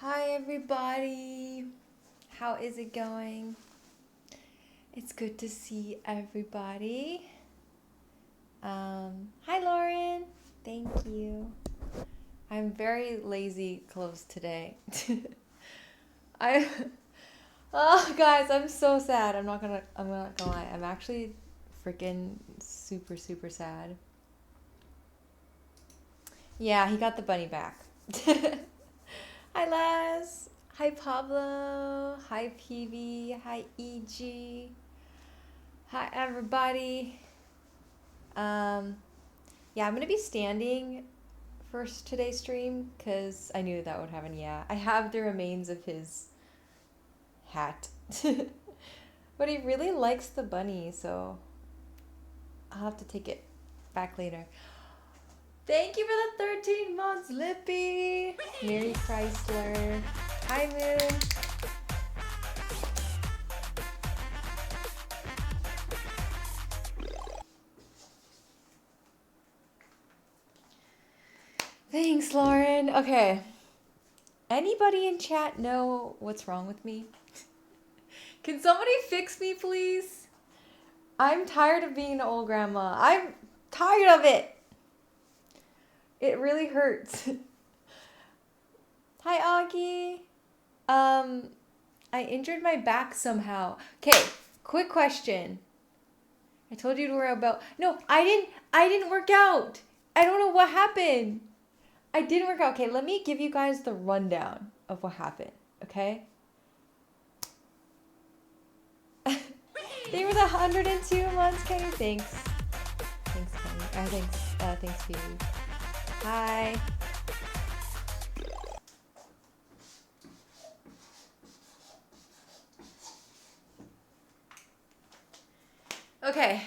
Hi everybody. How is it going? It's good to see everybody. Hi Lauren. Thank you. I'm very lazy clothes today. I Oh guys, I'm so sad. I'm not gonna lie. I'm actually freaking super sad. Yeah, he got the bunny back. Hi Les. Hi Pablo. Hi PV. Hi EG. Hi everybody. Yeah, I'm gonna be standing for today's stream because I knew that would happen. Yeah, I have the remains of his hat, but he really likes the bunny, so I'll have to take it back later. Thank you for the 13 months, Lippy. Mary Chrysler. Hi Moon. Thanks, Lauren. Okay. Anybody in chat know what's wrong with me? Can somebody fix me, please? I'm tired of being an old grandma. I'm tired of it. It really hurts. Hi, Augie. I injured my back somehow. Okay, quick question. I told you to worry about. No, I didn't work out. I don't know what happened. I didn't work out. Okay, let me give you guys the rundown of what happened. Okay. They were the 102 months, Kenny. Thanks. Thanks, Kenny. Thanks, Phoebe. Hi. Okay.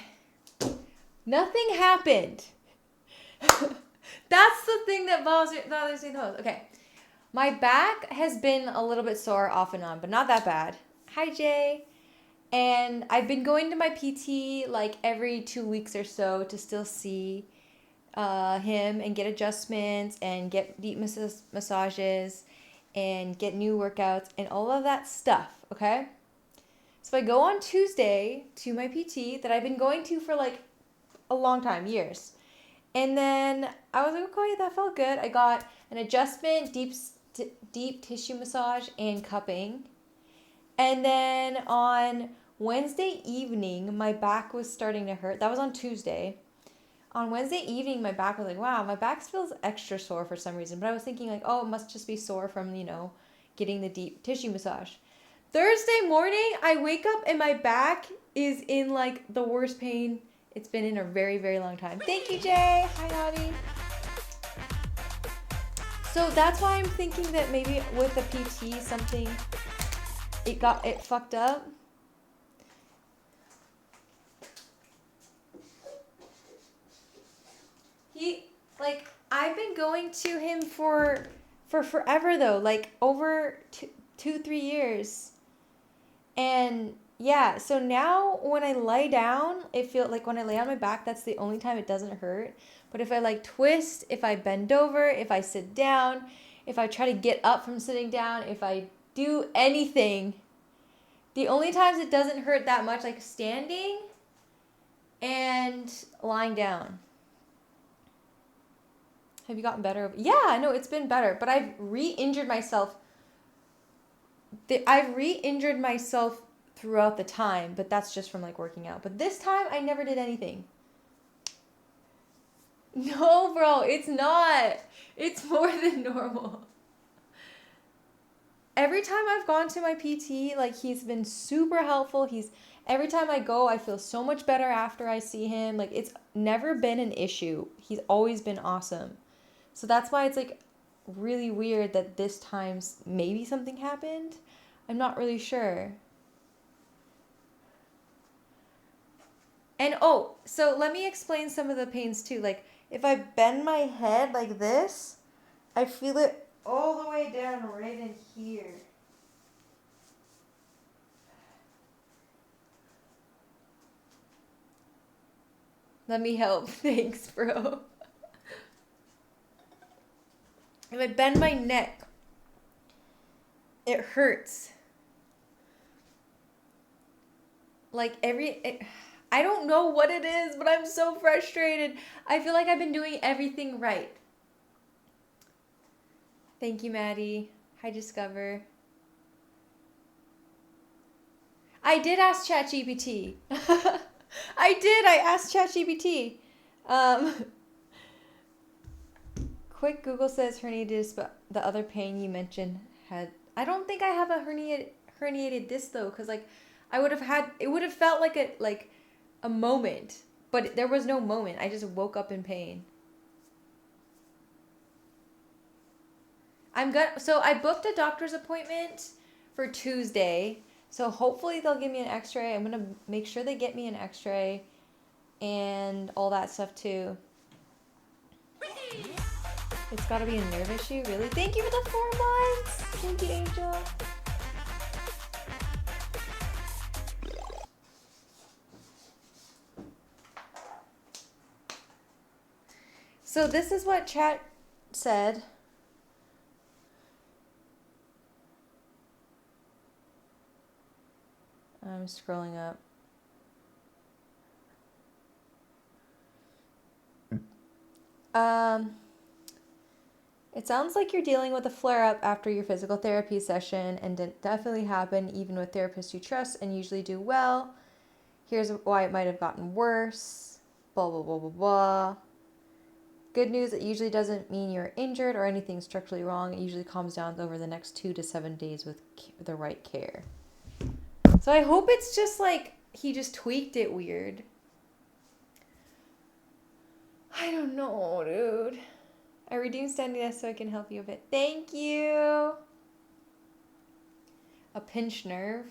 Nothing happened. That's the thing that bothers me the most. Okay. My back has been a little bit sore off and on, but not that bad. Hi, Jay. And I've been going to my PT like every 2 weeks or so to still see him and get adjustments and get deep massages and get new workouts and all of that stuff, okay? So I go on Tuesday to my PT that I've been going to for like a long time, years. And then I was like, okay, that felt good. I got an adjustment, deep tissue massage, and cupping. And then on Wednesday evening, my back was starting to hurt. That was on Tuesday. On Wednesday evening, my back was like, wow, my back feels extra sore for some reason. But I was thinking like, oh, it must just be sore from, getting the deep tissue massage. Thursday morning, I wake up and my back is in like the worst pain it's been in a very, very long time. Thank you, Jay. Hi, Audie. So that's why I'm thinking that maybe with the PT, something, it fucked up. I've been going to him for forever though, like over 3 years. And yeah, so now when I lay down, it feels like when I lay on my back, that's the only time it doesn't hurt. But if I like twist, if I bend over, if I sit down, if I try to get up from sitting down, if I do anything, the only times it doesn't hurt that much, like standing and lying down. Have you gotten better? Yeah, no, it's been better. But I've re-injured myself. I've re-injured myself throughout the time, but that's just from like working out. But this time, I never did anything. No, bro, it's not. It's more than normal. Every time I've gone to my PT, like he's been super helpful. Every time I go, I feel so much better after I see him. Like it's never been an issue. He's always been awesome. So that's why it's like really weird that this time maybe something happened. I'm not really sure. And so let me explain some of the pains too. Like if I bend my head like this, I feel it all the way down right in here. Let me help. Thanks, bro. If I bend my neck, It hurts. Like I don't know what it is, but I'm so frustrated. I feel like I've been doing everything right. Thank you, Maddie. Hi, Discover. I did ask ChatGPT. I asked ChatGPT. Quick Google says herniated disc, but the other pain you mentioned had. I don't think I have a herniated disc though, because like I would have had. It would have felt like a moment, but there was no moment. I just woke up in pain. So I booked a doctor's appointment for Tuesday. So hopefully they'll give me an x-ray. I'm going to make sure they get me an x-ray and all that stuff too. It's got to be a nerve issue, really? Thank you for the 4 months. Thank you, Angel. So this is what chat said. I'm scrolling up. It sounds like you're dealing with a flare-up after your physical therapy session, and it definitely happen even with therapists you trust and usually do well. Here's why it might have gotten worse. Blah, blah, blah, blah, blah. Good news, it usually doesn't mean you're injured or anything structurally wrong. It usually calms down over the next 2 to 7 days with the right care. So I hope it's just like he just tweaked it weird. I don't know, dude. I redeemed standing desk so I can help you a bit. Thank you. A pinched nerve.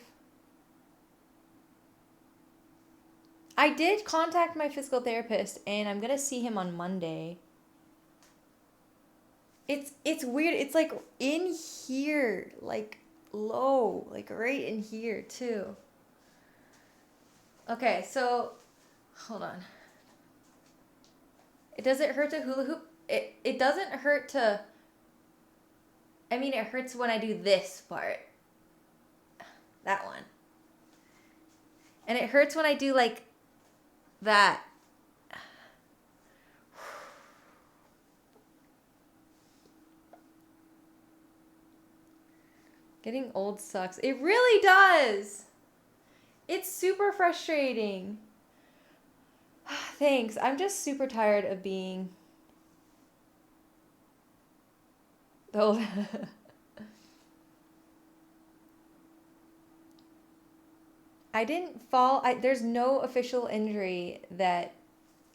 I did contact my physical therapist and I'm gonna see him on Monday. It's weird. It's like in here, like low, like right in here too. Okay, so hold on. It doesn't hurt to hula hoop. It doesn't hurt to. I mean, it hurts when I do this part. That one. And it hurts when I do like that. Getting old sucks. It really does. It's super frustrating. Thanks. I'm just super tired of being old. I didn't fall. There's no official injury that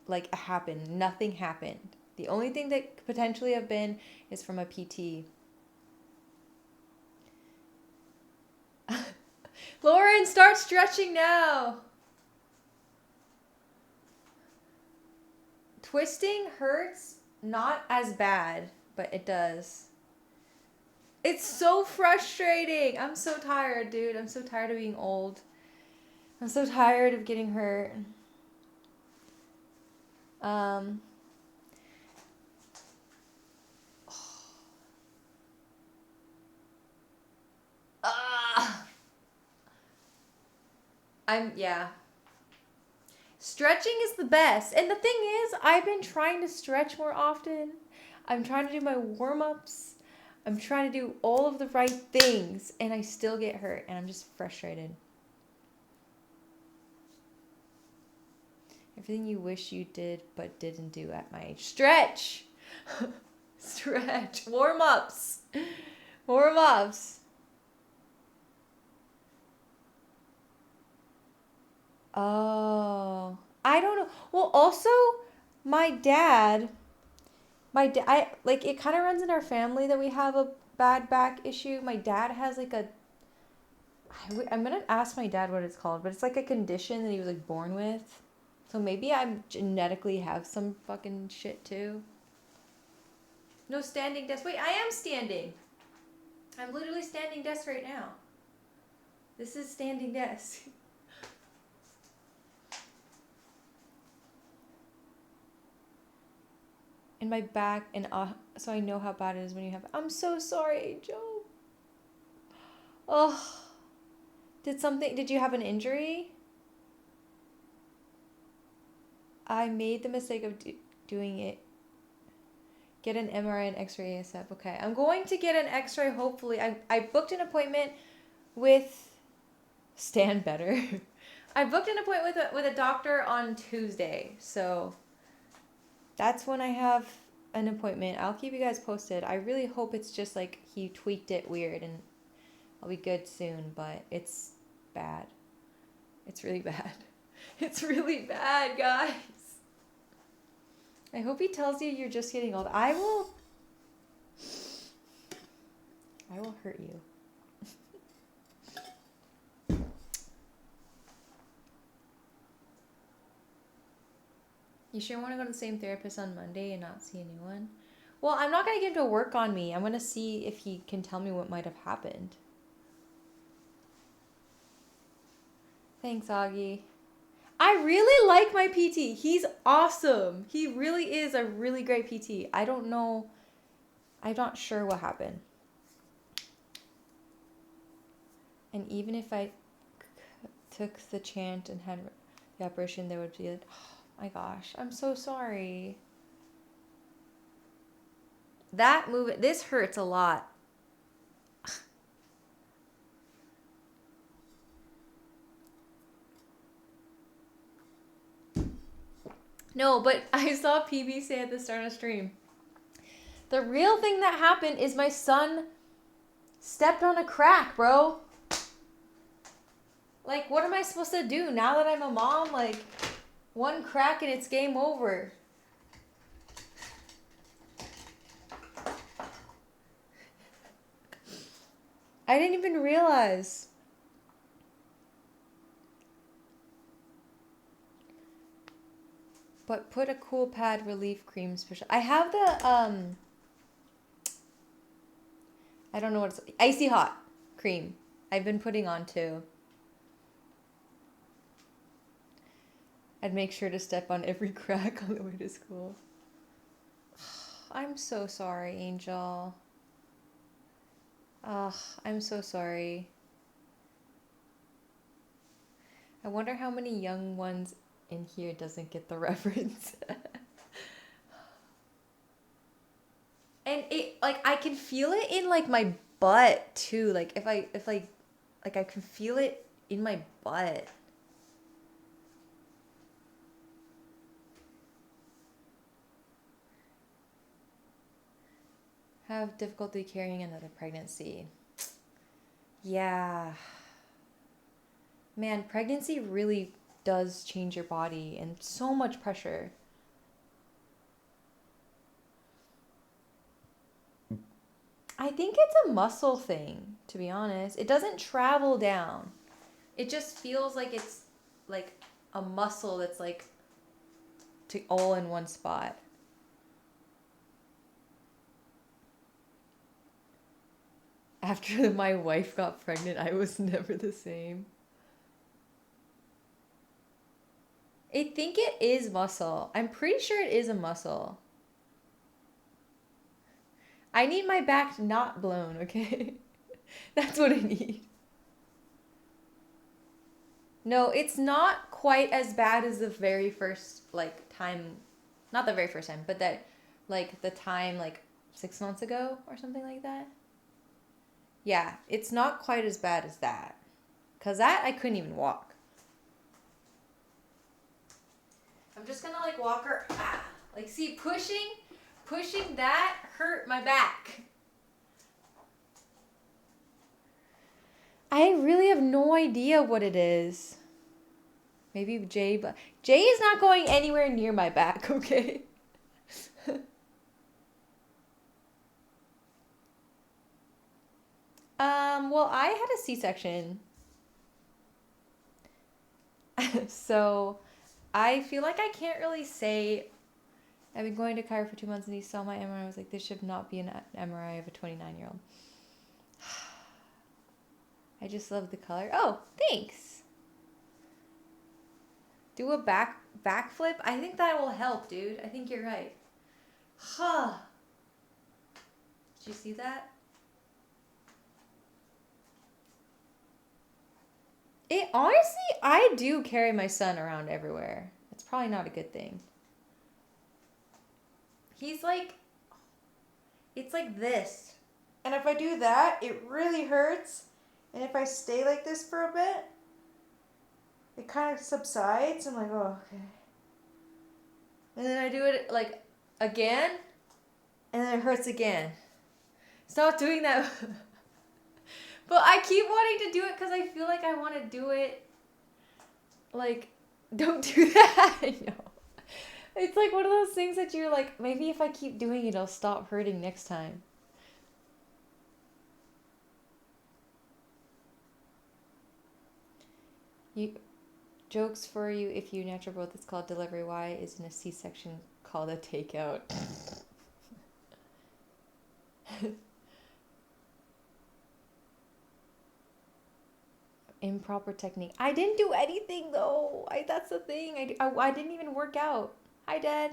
like happened. Nothing happened. The only thing that could potentially have been is from a PT. Lauren, start stretching now. Twisting hurts, not as bad, but it does. It's so frustrating. I'm so tired, dude. I'm so tired of being old. I'm so tired of getting hurt. Yeah. Stretching is the best. And the thing is, I've been trying to stretch more often. I'm trying to do my warm-ups. I'm trying to do all of the right things, and I still get hurt, and I'm just frustrated. Everything you wish you did but didn't do at my age. Stretch! Stretch. Warm-ups. Warm-ups. Oh. I don't know. Well, also, my dad, it kind of runs in our family that we have a bad back issue. My dad has like I'm going to ask my dad what it's called, but it's like a condition that he was like born with. So maybe I genetically have some fucking shit too. No standing desk. Wait, I am standing. I'm literally standing desk right now. This is standing desk. In my back, and so I know how bad it is when you have. I'm so sorry, Angel. Oh, did you have an injury? I made the mistake of doing it. Get an MRI and X-ray ASAP. Okay, I'm going to get an X-ray. Hopefully, I booked an appointment with Stand Better. I booked an appointment with a doctor on Tuesday, so that's when I have an appointment. I'll keep you guys posted. I really hope it's just like he tweaked it weird and I'll be good soon, but it's bad. It's really bad. It's really bad, guys. I hope he tells you you're just getting old. I will hurt you. You sure want to go to the same therapist on Monday and not see a new one? Well, I'm not going to get him to work on me. I'm going to see if he can tell me what might have happened. Thanks, Augie. I really like my PT. He's awesome. He really is a really great PT. I don't know. I'm not sure what happened. And even if I took the chant and had the operation, there would be a... Oh my gosh, I'm so sorry. That movement, this hurts a lot. No, but I saw PB say at the start of the stream, the real thing that happened is my son stepped on a crack, bro. Like, what am I supposed to do now that I'm a mom? Like, one crack and it's game over. I didn't even realize. But put a cool pad relief cream special. I have the I don't know what it's icy hot cream. I've been putting on too. I'd make sure to step on every crack on the way to school. I'm so sorry, Angel. Ugh, I'm so sorry. I wonder how many young ones in here doesn't get the reference. And it, like, I can feel it in, like, my butt, too. Like, if I, like, I can feel it in my butt. Have difficulty carrying another pregnancy. Yeah. Man, pregnancy really does change your body and so much pressure. I think it's a muscle thing, to be honest. It doesn't travel down. It just feels like it's like a muscle that's like all in one spot. After my wife got pregnant, I was never the same. I think it is muscle. I'm pretty sure it is a muscle. I need my back not blown, okay? That's what I need. No, it's not quite as bad as the very first, like, time. Not the very first time, but that, like, the time, like, 6 months ago or something like that. Yeah, it's not quite as bad as that. Because that, I couldn't even walk. I'm just gonna, like, walk her. Ah, like, see, pushing that hurt my back. I really have no idea what it is. Maybe Jay, but Jay is not going anywhere near my back, okay? Well, I had a C-section. So, I feel like I can't really say. I've been going to Cairo for 2 months and he saw my MRI. I was like, this should not be an MRI of a 29-year-old. I just love the color. Oh, thanks. Do a backflip? I think that will help, dude. I think you're right. Huh. Did you see that? Honestly, I do carry my son around everywhere. It's probably not a good thing. He's like, it's like this. And if I do that, it really hurts. And if I stay like this for a bit, it kind of subsides. I'm like, oh, okay. And then I do it like again, and then it hurts again. Stop doing that. But I keep wanting to do it because I feel like I want to do it. Like, don't do that. I know. It's like one of those things that you're like, maybe if I keep doing it, it'll stop hurting next time. Jokes for you if you natural birth, it's called delivery. Why is in a C-section called a takeout? Improper technique. I didn't do anything though. That's the thing. I didn't even work out. Hi, Dad.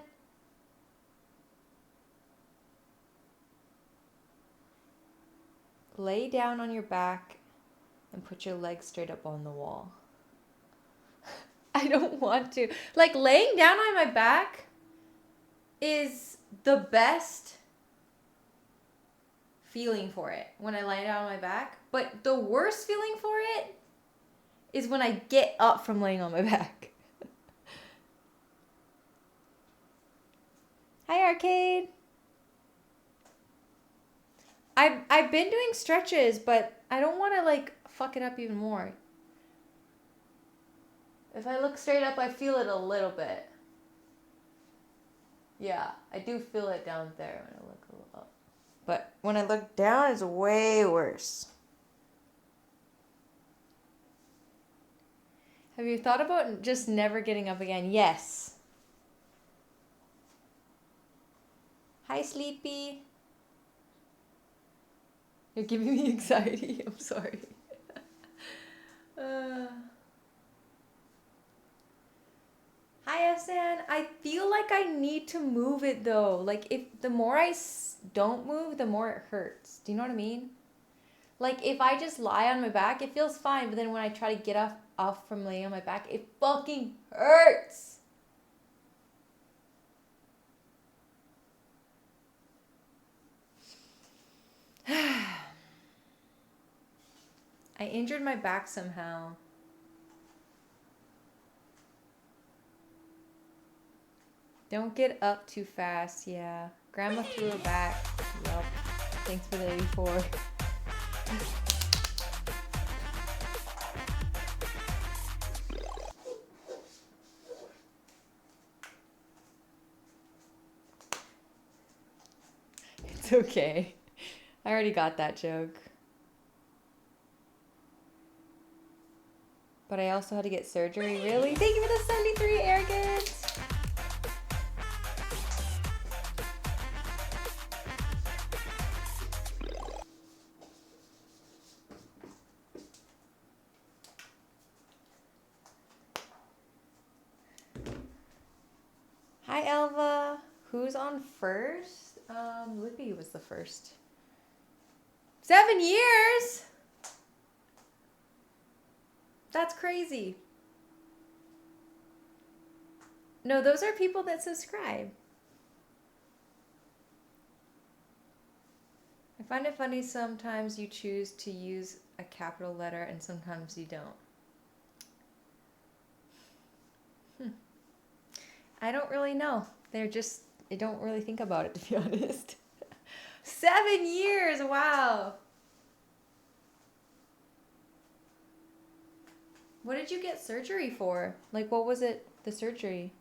Lay down on your back and put your legs straight up on the wall. I don't want to. Like, laying down on my back is the best feeling for it when I lie down on my back. But the worst feeling for it is when I get up from laying on my back. Hi, Arcade. I've been doing stretches, but I don't want to like fuck it up even more. If I look straight up, I feel it a little bit. Yeah, I do feel it down there when I look a little up. But when I look down, it's way worse. Have you thought about just never getting up again? Yes. Hi, Sleepy. You're giving me anxiety. I'm sorry. Hi, Esan. I feel like I need to move it though. Like, if the more I don't move, the more it hurts. Do you know what I mean? Like, if I just lie on my back, it feels fine. But then when I try to get off from laying on my back, it fucking hurts. I injured my back somehow. Don't get up too fast, yeah. Grandma threw her back. Yup. Thanks for the 84. It's okay. I already got that joke. But I also had to get surgery. Really? Thank you for the 73, arrogance. Hi, Elva. Who's on first? Lippy was the first. 7 years? That's crazy. No, those are people that subscribe. I find it funny sometimes you choose to use a capital letter and sometimes you don't. I don't really know. I don't really think about it, to be honest. 7 years, wow. What did you get surgery for? Like, what was it, the surgery?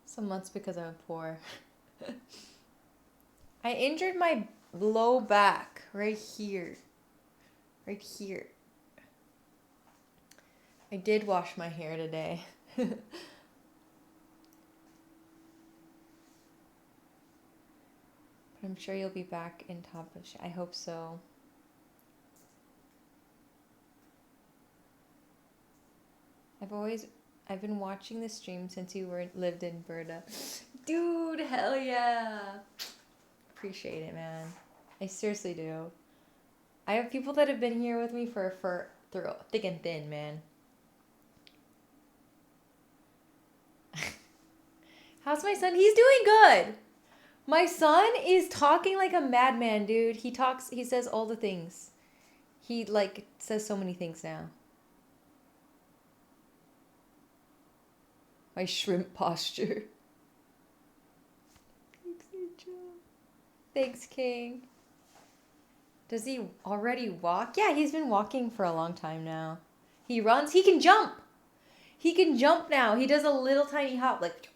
Some months because I'm poor. I injured my low back right here. Right here. I did wash my hair today. But I'm sure you'll be back in top of shape. I hope so. I've always I've been watching the stream since you lived in Berta. Dude, hell yeah. Appreciate it, man. I seriously do. I have people that have been here with me for through thick and thin, man. How's my son? He's doing good. My son is talking like a madman, dude. He says all the things. He like says so many things now. My shrimp posture. Thanks, Angel. Thanks, King. Does he already walk? Yeah, he's been walking for a long time now. He runs. He can jump. He can jump now. He does a little tiny hop like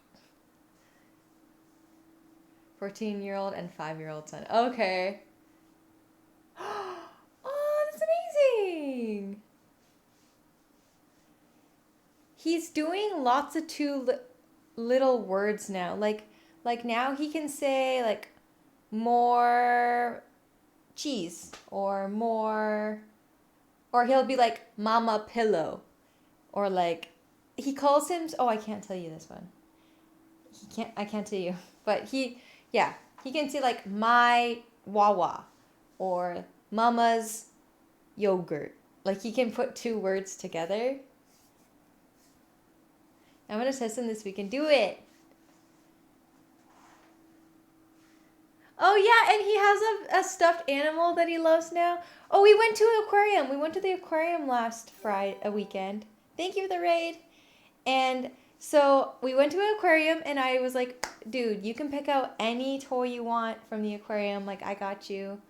14-year-old and 5-year-old son. Okay. Oh, that's amazing. He's doing lots of little words now. Like now he can say like more cheese or more, or he'll be like mama pillow, or like he calls him, oh, I can't tell you this one. I can't tell you. But he can say like my wawa or mama's yogurt. Like he can put 2 words together. I'm gonna test him this week and do it. Oh yeah, and he has a stuffed animal that he loves now. Oh, we went to an aquarium. We went to the aquarium last weekend. Thank you for the raid. And so we went to an aquarium and I was like, dude, you can pick out any toy you want from the aquarium. Like, I got you.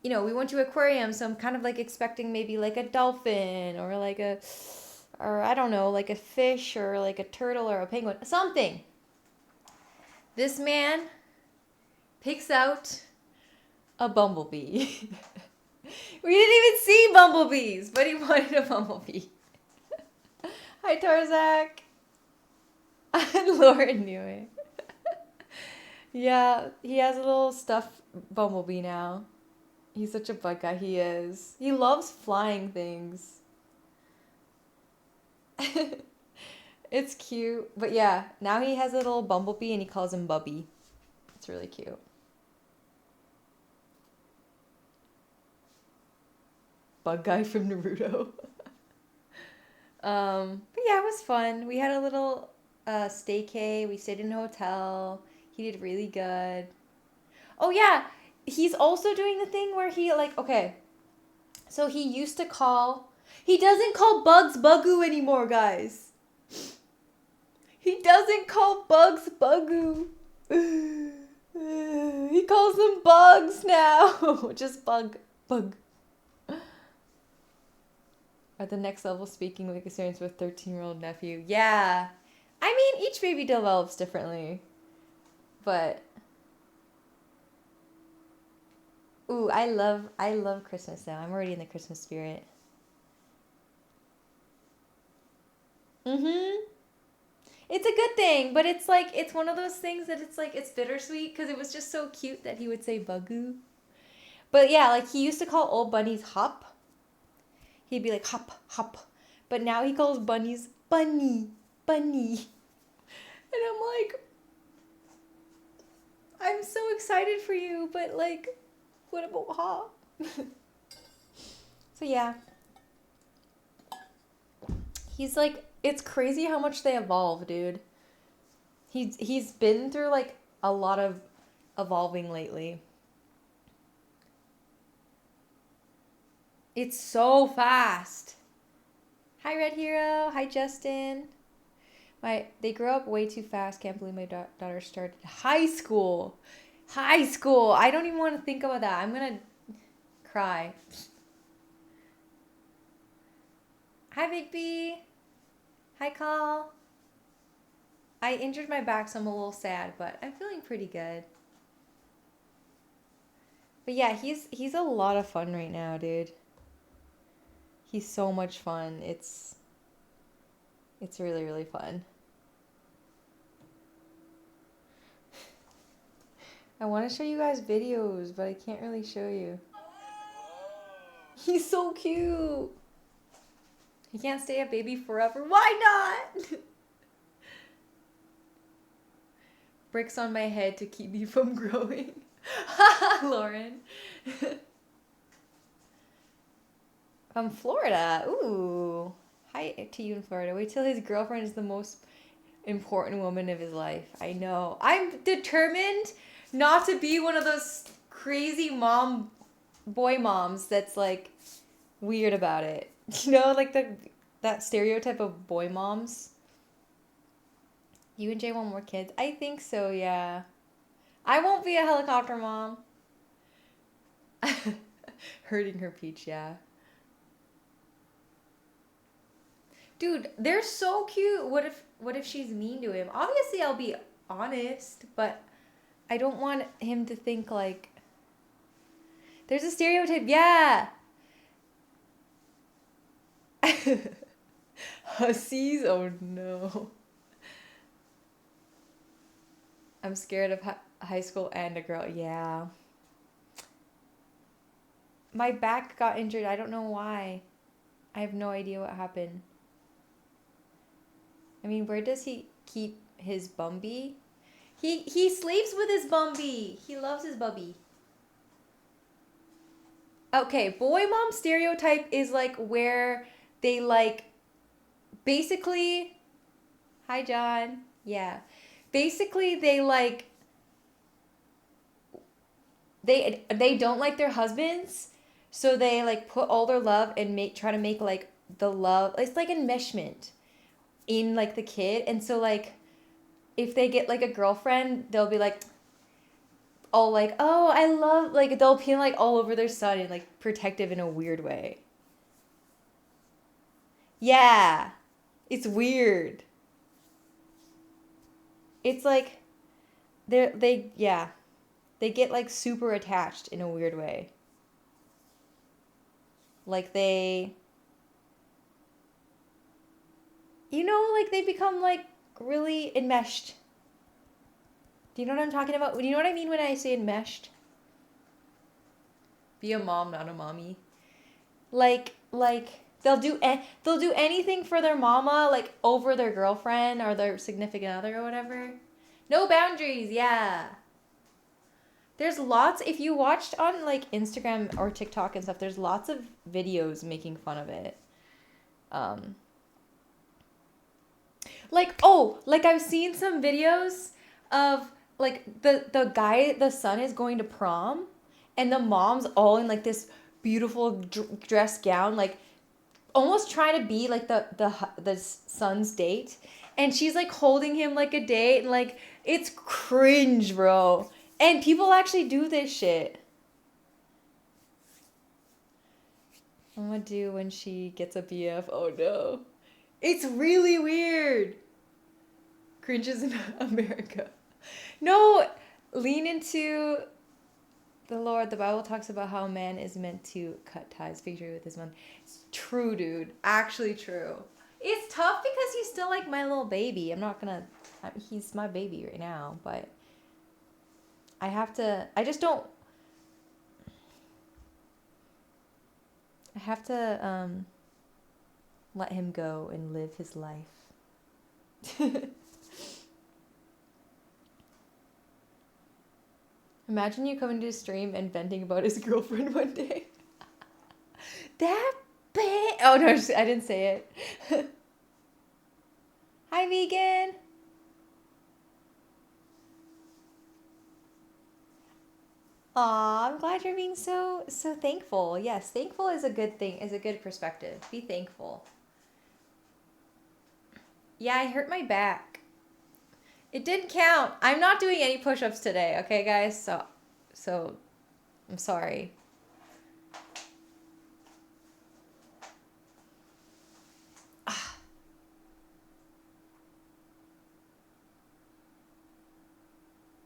You know, we went to an aquarium, so I'm kind of like expecting maybe like a dolphin or I don't know, like a fish or like a turtle or a penguin. Something. This man picks out a bumblebee. We didn't even see bumblebees, but he wanted a bumblebee. Hi, Tarzak. Lauren knew it. Yeah, he has a little stuffed bumblebee now. He's such a bug guy, he is. He loves flying things. It's cute. But yeah, now he has a little bumblebee and he calls him Bubby. It's really cute. Bug guy from Naruto. But yeah, it was fun. We had a little staycay. We stayed in a hotel. He did really good. Oh yeah, he's also doing the thing where he like, okay, so he doesn't call bugs Bugoo anymore, guys. He doesn't call bugs Bugoo. He calls them bugs now. Just bug. At the next level, speaking with experience with 13-year-old nephew. Yeah. I mean, each baby develops differently. But ooh, I love Christmas now. I'm already in the Christmas spirit. Mhm. It's a good thing, but it's like it's one of those things that it's like it's bittersweet because it was just so cute that he would say Bugoo. But yeah, like he used to call old bunnies Hop. He'd be like hop, hop. But now he calls bunnies bunny. And I'm like, I'm so excited for you, but like, what about hop? So yeah. He's like, it's crazy how much they evolve, dude. He's been through like a lot of evolving lately. It's so fast. Hi, Red Hero. Hi, Justin. They grew up way too fast. Can't believe my daughter started high school. I don't even want to think about that. I'm gonna cry. Hi, Big B. Hi, Call. I injured my back, so I'm a little sad, but I'm feeling pretty good. But yeah, he's a lot of fun right now, dude. He's so much fun. It's really, really fun. I want to show you guys videos, but I can't really show you. He's so cute. He can't stay a baby forever. Why not? Bricks on my head to keep me from growing. Lauren. From Florida. Ooh. Hi to you in Florida. Wait till his girlfriend is the most important woman of his life. I know. I'm determined not to be one of those crazy boy moms that's like weird about it. You know, like that stereotype of boy moms. You and Jay want more kids? I think so, yeah. I won't be a helicopter mom. Hurting her Peach, yeah. Dude, they're so cute. What if she's mean to him? Obviously, I'll be honest, but I don't want him to think like there's a stereotype. Yeah. Hussies? Oh no. I'm scared of high school and a girl. Yeah. My back got injured. I don't know why. I have no idea what happened. I mean, where does he keep his Bumby? He sleeps with his Bumby. He loves his Bubby. Okay, boy mom stereotype is like where they like basically, hi John. Yeah. Basically they like they don't like their husbands, so they like put all their love and try to make like the love, it's like enmeshment in like the kid. And so like if they get like a girlfriend, they'll be like all like, oh, I love, like they'll pee like all over their son and like protective in a weird way. Yeah. It's weird. It's like they yeah. They get like super attached in a weird way. Like they, you know, like they become like really enmeshed. Do you know what I'm talking about? Do you know what I mean when I say enmeshed? Be a mom, not a mommy. Like they'll do anything for their mama, like over their girlfriend or their significant other or whatever. No boundaries, yeah. There's lots, if you watched on like Instagram or TikTok and stuff, there's lots of videos making fun of it. Like I've seen some videos of like the son is going to prom and the mom's all in like this beautiful dress gown, like almost trying to be like the son's date, and she's like holding him like a date, and like it's cringe, bro. And people actually do this shit. What am I do when she gets a BF? Oh no. It's really weird. Cringes in America. No, lean into the Lord. The Bible talks about how a man is meant to cut ties, victory with his man. It's true, dude. Actually true. It's tough because he's still like my little baby. He's my baby right now, but I just don't, I have to let him go and live his life. Imagine you coming to a stream and venting about his girlfriend one day. That bitch. Oh no, I didn't say it. Hi, vegan. Aw, I'm glad you're being so thankful. Yes, thankful is a good thing, is a good perspective. Be thankful. Yeah, I hurt my back. It didn't count. I'm not doing any push-ups today, okay, guys? So I'm sorry.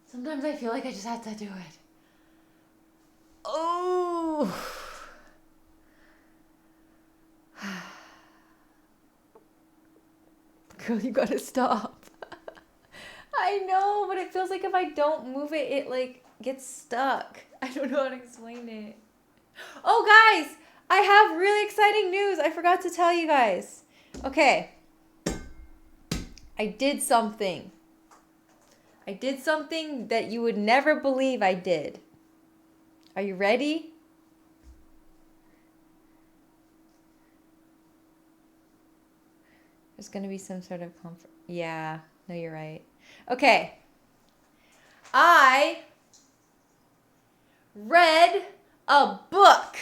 Sometimes I feel like I just have to do it. Oh. Girl, you gotta stop. I know, but it feels like if I don't move it, it like gets stuck. I don't know how to explain it. Oh, guys, I have really exciting news. I forgot to tell you guys. Okay. I did something. I did something that you would never believe I did. Are you ready? There's going to be some sort of comfort. Yeah, no, you're right. Okay. I read a book.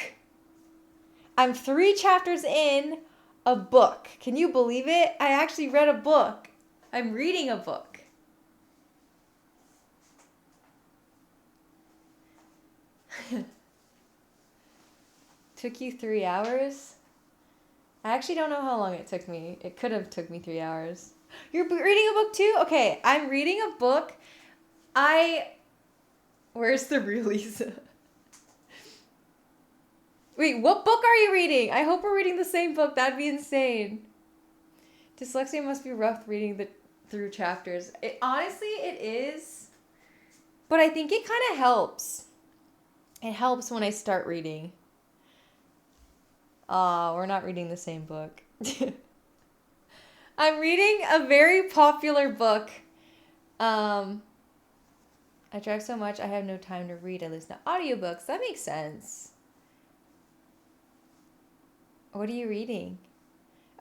I'm 3 chapters in a book. Can you believe it? I actually read a book. I'm reading a book. Took you 3 hours? I actually don't know how long it took me. It could have took me 3 hours. You're reading a book too? Okay, I'm reading a book. Where's the release? Wait, what book are you reading? I hope we're reading the same book. That'd be insane. Dyslexia must be rough reading through chapters. Honestly, it is. But I think it kind of helps. It helps when I start reading. We're not reading the same book. I'm reading a very popular book. I drive so much I have no time to read. I listen to audiobooks. That makes sense. What are you reading?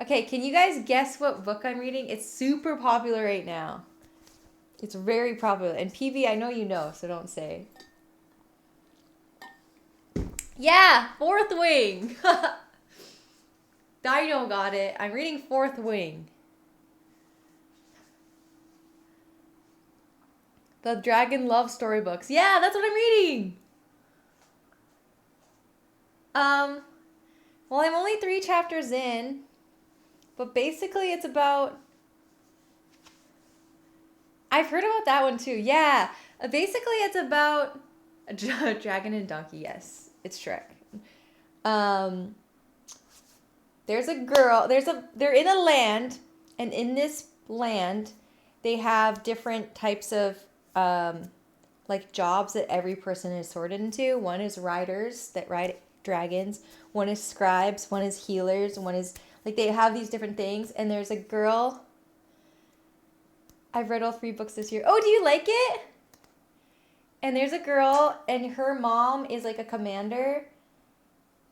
Okay, can you guys guess what book I'm reading? It's super popular right now. It's very popular. And PB, I know you know, so don't say. Yeah, Fourth Wing. Dino got it. I'm reading Fourth Wing. The Dragon Love Storybooks. Yeah, that's what I'm reading. Well, I'm only 3 chapters in, but basically it's about... I've heard about that one too. Yeah, basically it's about a dragon and donkey. Yes, it's Shrek. There's a girl. They're in a land, and in this land, they have different types of like jobs that every person is sorted into. One is riders that ride dragons. One is scribes. One is healers. One is like they have these different things. And there's a girl. I've read all 3 books this year. Oh, do you like it? And there's a girl, and her mom is like a commander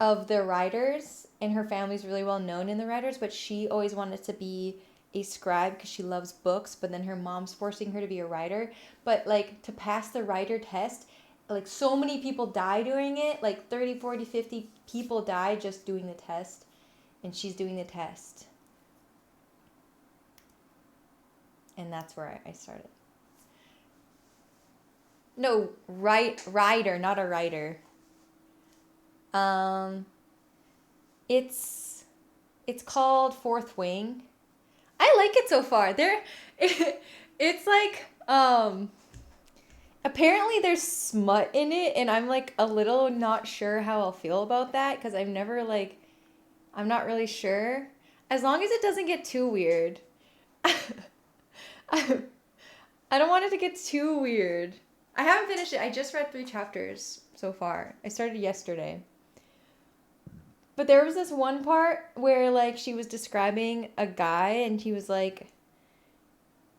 of the riders, and her family's really well known in the riders, but she always wanted to be a scribe because she loves books, but then her mom's forcing her to be a writer. But like to pass the writer test, like so many people die doing it, like 30, 40, 50 people die just doing the test, and she's doing the test. And that's where I started. No, rider, not a writer. It's called Fourth Wing. I like it so far. It's like apparently there's smut in it, and I'm like a little not sure how I'll feel about that because I'm not really sure. As long as it doesn't get too weird. I don't want it to get too weird. I haven't finished it. I just read 3 chapters so far. I started yesterday. But there was this one part where like she was describing a guy, and he was like,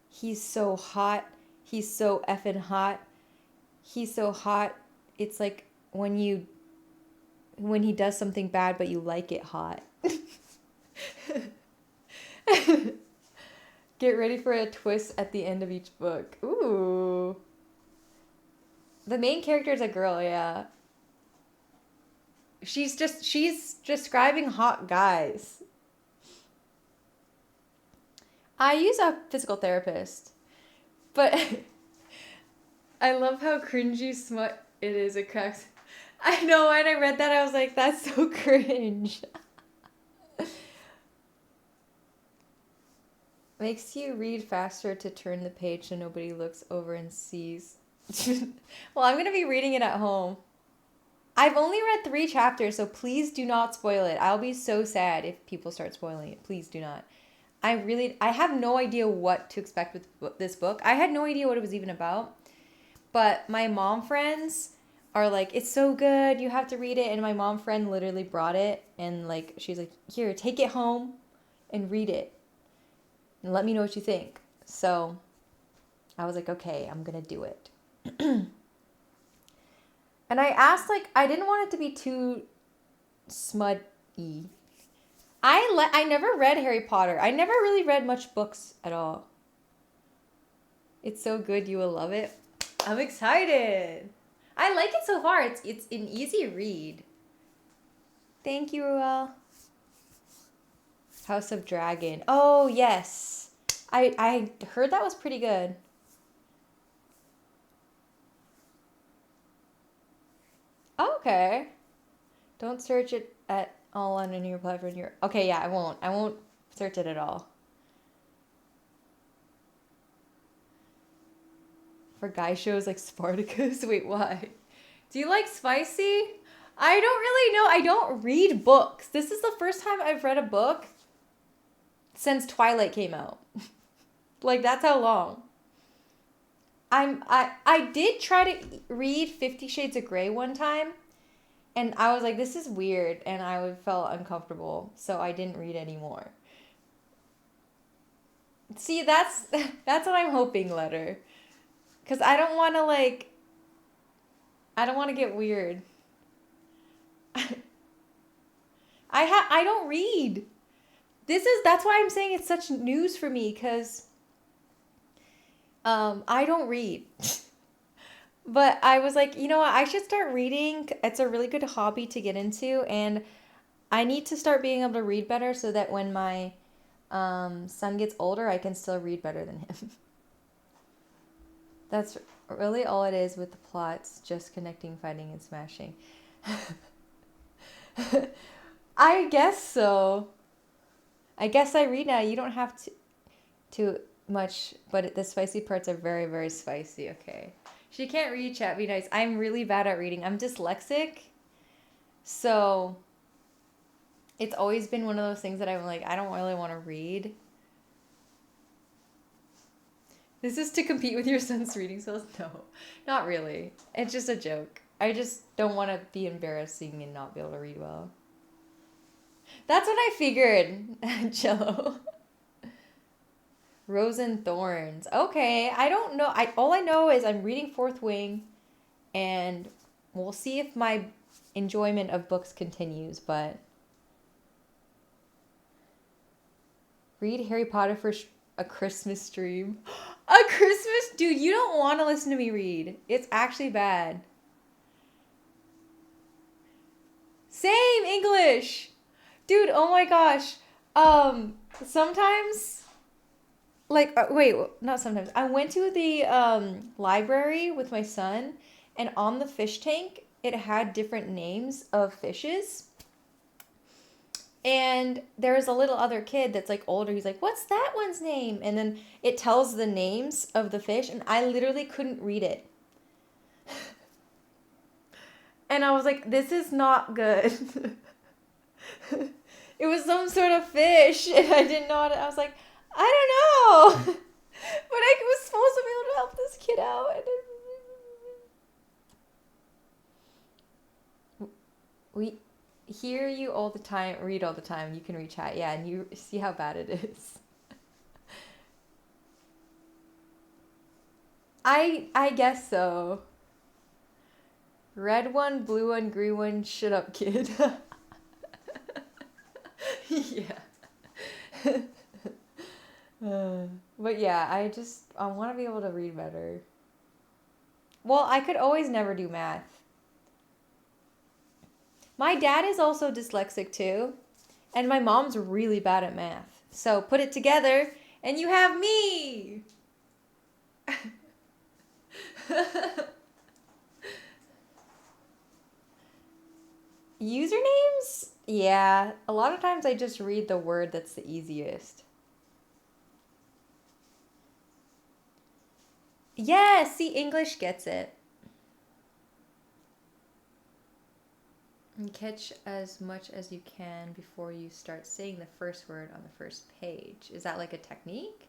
he's so hot. He's so effing hot. He's so hot. It's like when he does something bad, but you like it hot. Get ready for a twist at the end of each book. Ooh. The main character is a girl, yeah. She's describing hot guys. I use a physical therapist, but I love how cringy smut it is. It cracks. I know, when I read that, I was like, that's so cringe. Makes you read faster to turn the page so nobody looks over and sees. Well, I'm going to be reading it at home. I've only read 3 chapters, so please do not spoil it. I'll be so sad if people start spoiling it. Please do not. I have no idea what to expect with this book. I had no idea what it was even about. But my mom friends are like, it's so good, you have to read it. And my mom friend literally brought it and like she's like, here, take it home and read it and let me know what you think. So I was like, okay, I'm gonna do it. And I asked, like, I didn't want it to be too smut-y. I never read Harry Potter. I never really read much books at all. It's so good, you will love it. I'm excited. I like it so far. It's an easy read. Thank you, Ruel. House of Dragon. Oh, yes. I heard that was pretty good. Okay. Don't search it at all on any platform. Okay, yeah, I won't. I won't search it at all. For guy shows like Spartacus? Wait, why? Do you like spicy? I don't really know. I don't read books. This is the first time I've read a book since Twilight came out. Like, that's how long. I did try to read 50 Shades of Grey one time, and I was like, this is weird, and I felt uncomfortable, so I didn't read anymore. See, that's what I'm hoping, Letter. Because I don't want to, like, I don't want to get weird. I don't read. That's why I'm saying it's such news for me, because I don't read. But I was like, you know what, I should start reading. It's a really good hobby to get into, and I need to start being able to read better so that when my son gets older, I can still read better than him. That's really all it is with the plots, just connecting, fighting, and smashing. I guess so. I guess I read now. You don't have to too much, but the spicy parts are very, very spicy. Okay. She can't read, chat. Be nice. I'm really bad at reading. I'm dyslexic. So it's always been one of those things that I'm like, I don't really want to read. This is to compete with your son's reading skills? No, not really. It's just a joke. I just don't want to be embarrassing and not be able to read well. That's what I figured, Jello. Rose and Thorns. Okay, I don't know. All I know is I'm reading Fourth Wing, and we'll see if my enjoyment of books continues, but read Harry Potter for a Christmas stream. A Christmas? Dude, you don't want to listen to me read. It's actually bad. Same English. Dude, oh my gosh. Sometimes, like, wait, not sometimes. I went to the library with my son, and on the fish tank, it had different names of fishes. And there's a little other kid that's like older. He's like, what's that one's name? And then it tells the names of the fish, and I literally couldn't read it. And I was like, this is not good. It was some sort of fish, and I didn't know how to, I was like, I don't know. But I was supposed to be able to help this kid out. We hear you all the time, read all the time. You can read chat. Yeah, and you see how bad it is. I guess so. Red one, blue one, green one, shut up, kid. Yeah. But yeah, I want to be able to read better. Well, I could always never do math. My dad is also dyslexic too, and my mom's really bad at math. So put it together, and you have me! Usernames? Yeah, a lot of times I just read the word that's the easiest. Yeah, see, English gets it. And catch as much as you can before you start saying the first word on the first page. Is that like a technique?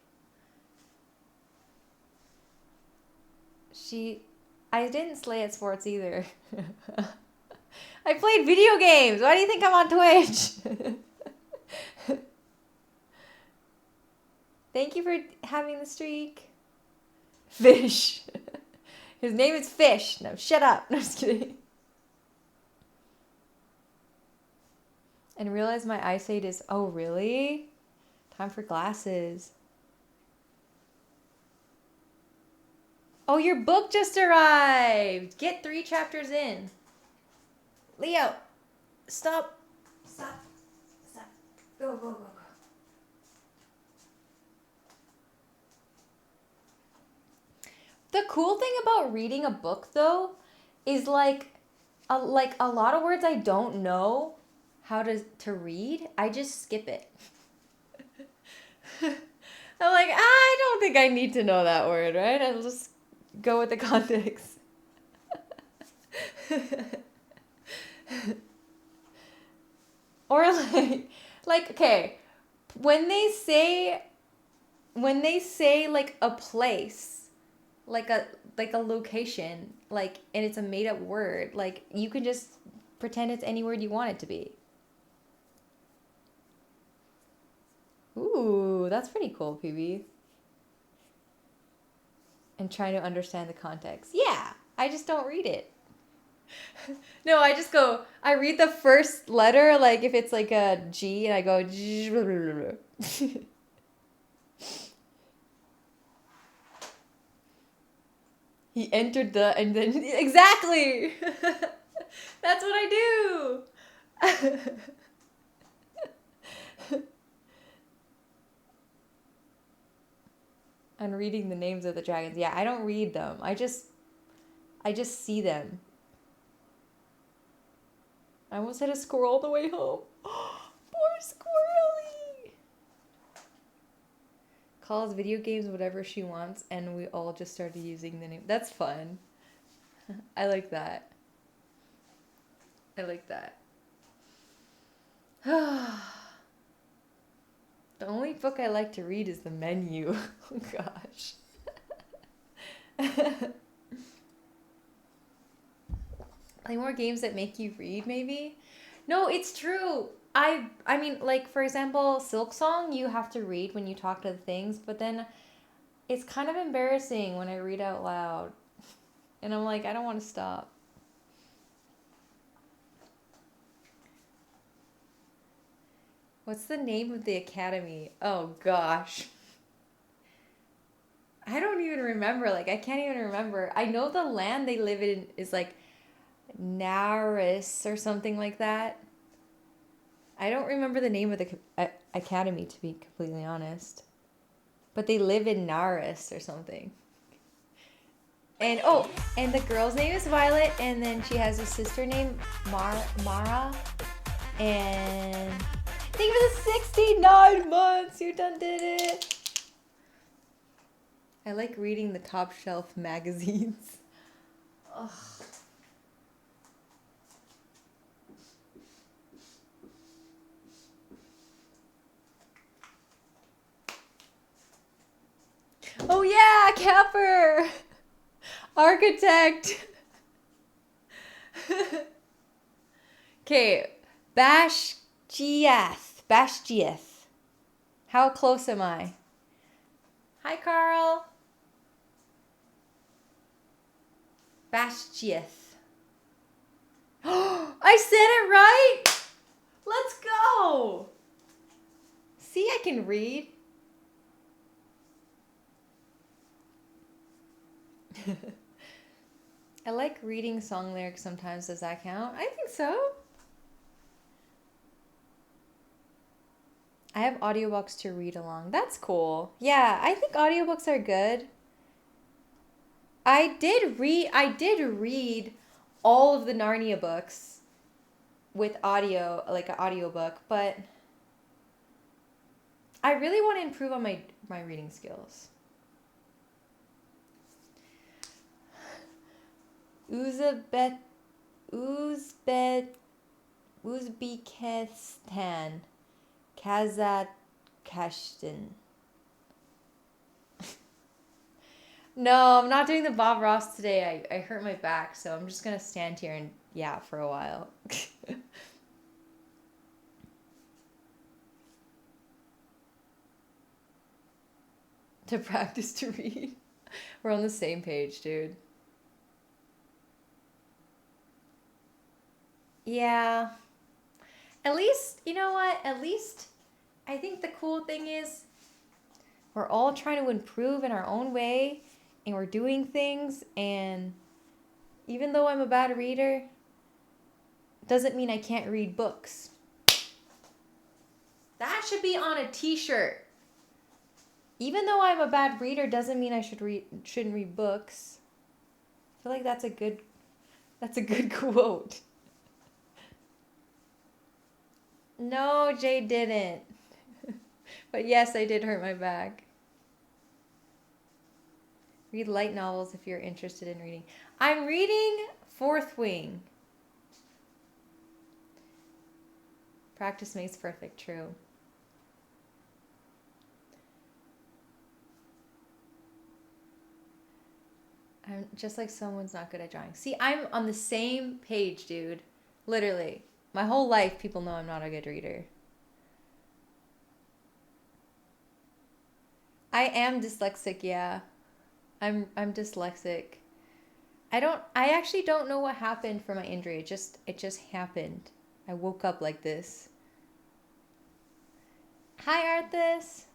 I didn't slay at sports either. I played video games. Why do you think I'm on Twitch? Thank you for having the streak. Fish. His name is Fish. No, shut up. No, just kidding. And realize my eyesight is, oh, really? Time for glasses. Oh, your book just arrived. Get 3 chapters in. Leo, stop. Stop. Stop. Go, go, go, go. The cool thing about reading a book, though, is like a lot of words I don't know how to read. I just skip it. I'm like, I don't think I need to know that word, right? I'll just go with the context. Or okay, when they say like a place, like a location, like, and it's a made up word, like you can just pretend it's any word you want it to be. Ooh, that's pretty cool, PB. And trying to understand the context. Yeah, I just don't read it. No, I just go, I read the first letter, like if it's like a G, and I go, he entered the, and then, exactly! That's what I do! I'm reading the names of the dragons. Yeah, I don't read them. I just see them. I almost hit a squirrel on the way home. Poor squirrely! Calls video games whatever she wants, and we all just started using the name. That's fun. I like that. I like that. The only book I like to read is the menu. Oh gosh. Play more games that make you read, maybe? No, it's true. I mean, like, for example, Silk Song, you have to read when you talk to the things, but then it's kind of embarrassing when I read out loud. And I'm like, I don't want to stop. What's the name of the academy? Oh, gosh. I don't even remember. Like, I can't even remember. I know the land they live in is, like, Naris or something like that. I don't remember the name of the academy, to be completely honest. But they live in Naris or something. And, oh, and the girl's name is Violet, and then she has a sister named Mara. And thank you for the 69 months! You done did it! I like reading the top shelf magazines. Ugh. Oh yeah, Capper! Architect! Okay, Bashgiath. How close am I? Hi, Carl. Bashgiath. I said it right! Let's go! See, I can read. I like reading song lyrics sometimes. Does that count? I think so. I have audiobooks to read along. That's cool. Yeah, I think audiobooks are good. I did read all of the Narnia books with audio, like an audiobook, but I really want to improve on my reading skills. Uzbekistan, Kazakhstan. No, I'm not doing the Bob Ross today. I hurt my back, so I'm just gonna stand here and yeah for a while. To practice to read. We're on the same page, dude. Yeah. At least, you know what? At least I think the cool thing is we're all trying to improve in our own way and we're doing things, and even though I'm a bad reader, doesn't mean I can't read books. That should be on a t-shirt. Even though I'm a bad reader doesn't mean I shouldn't read books. I feel like that's a good quote. No, Jay didn't. But yes, I did hurt my back. Read light novels if you're interested in reading. I'm reading Fourth Wing. Practice makes perfect, true. I'm just like someone's not good at drawing. See, I'm on the same page, dude. Literally. My whole life, people know I'm not a good reader. I am dyslexic, yeah. I'm dyslexic. I actually don't know what happened for my injury. It just happened. I woke up like this. Hi, Arthas.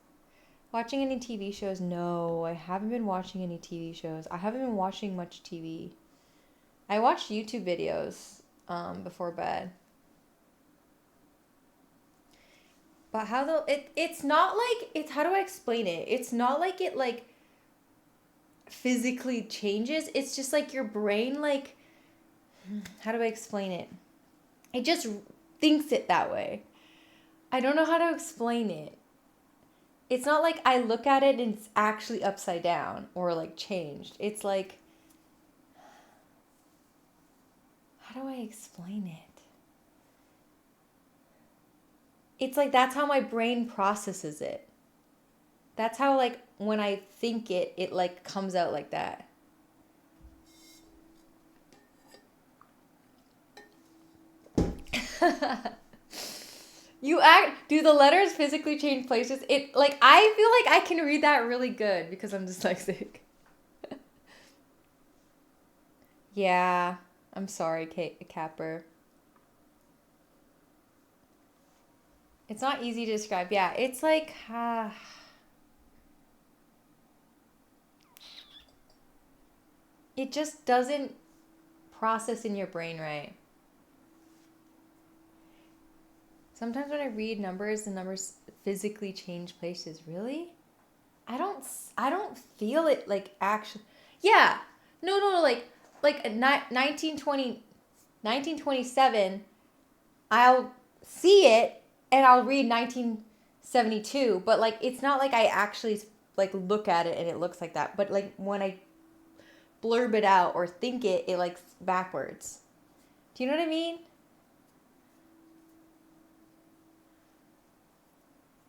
Watching any TV shows? No, I haven't been watching any TV shows. I haven't been watching much TV. I watched YouTube videos before bed. But how though it's not like it's how do I explain it? It's not like it like physically changes. It's just like your brain like how do I explain it? It just thinks it that way. I don't know how to explain it. It's not like I look at it and it's actually upside down or like changed. It's like how do I explain it? It's like that's how my brain processes it. That's how like when I think it, it like comes out like that. Do the letters physically change places? It like I feel like I can read that really good because I'm dyslexic. Yeah, I'm sorry, Capper. It's not easy to describe. Yeah, it's like it just doesn't process in your brain right. Sometimes when I read numbers, the numbers physically change places. Really? I don't feel it like actually. Yeah. No, like 1927, I'll see it and I'll read 1972, but like it's not like I actually like look at it and it looks like that. But like when I blurb it out or think it, it like backwards. Do you know what I mean?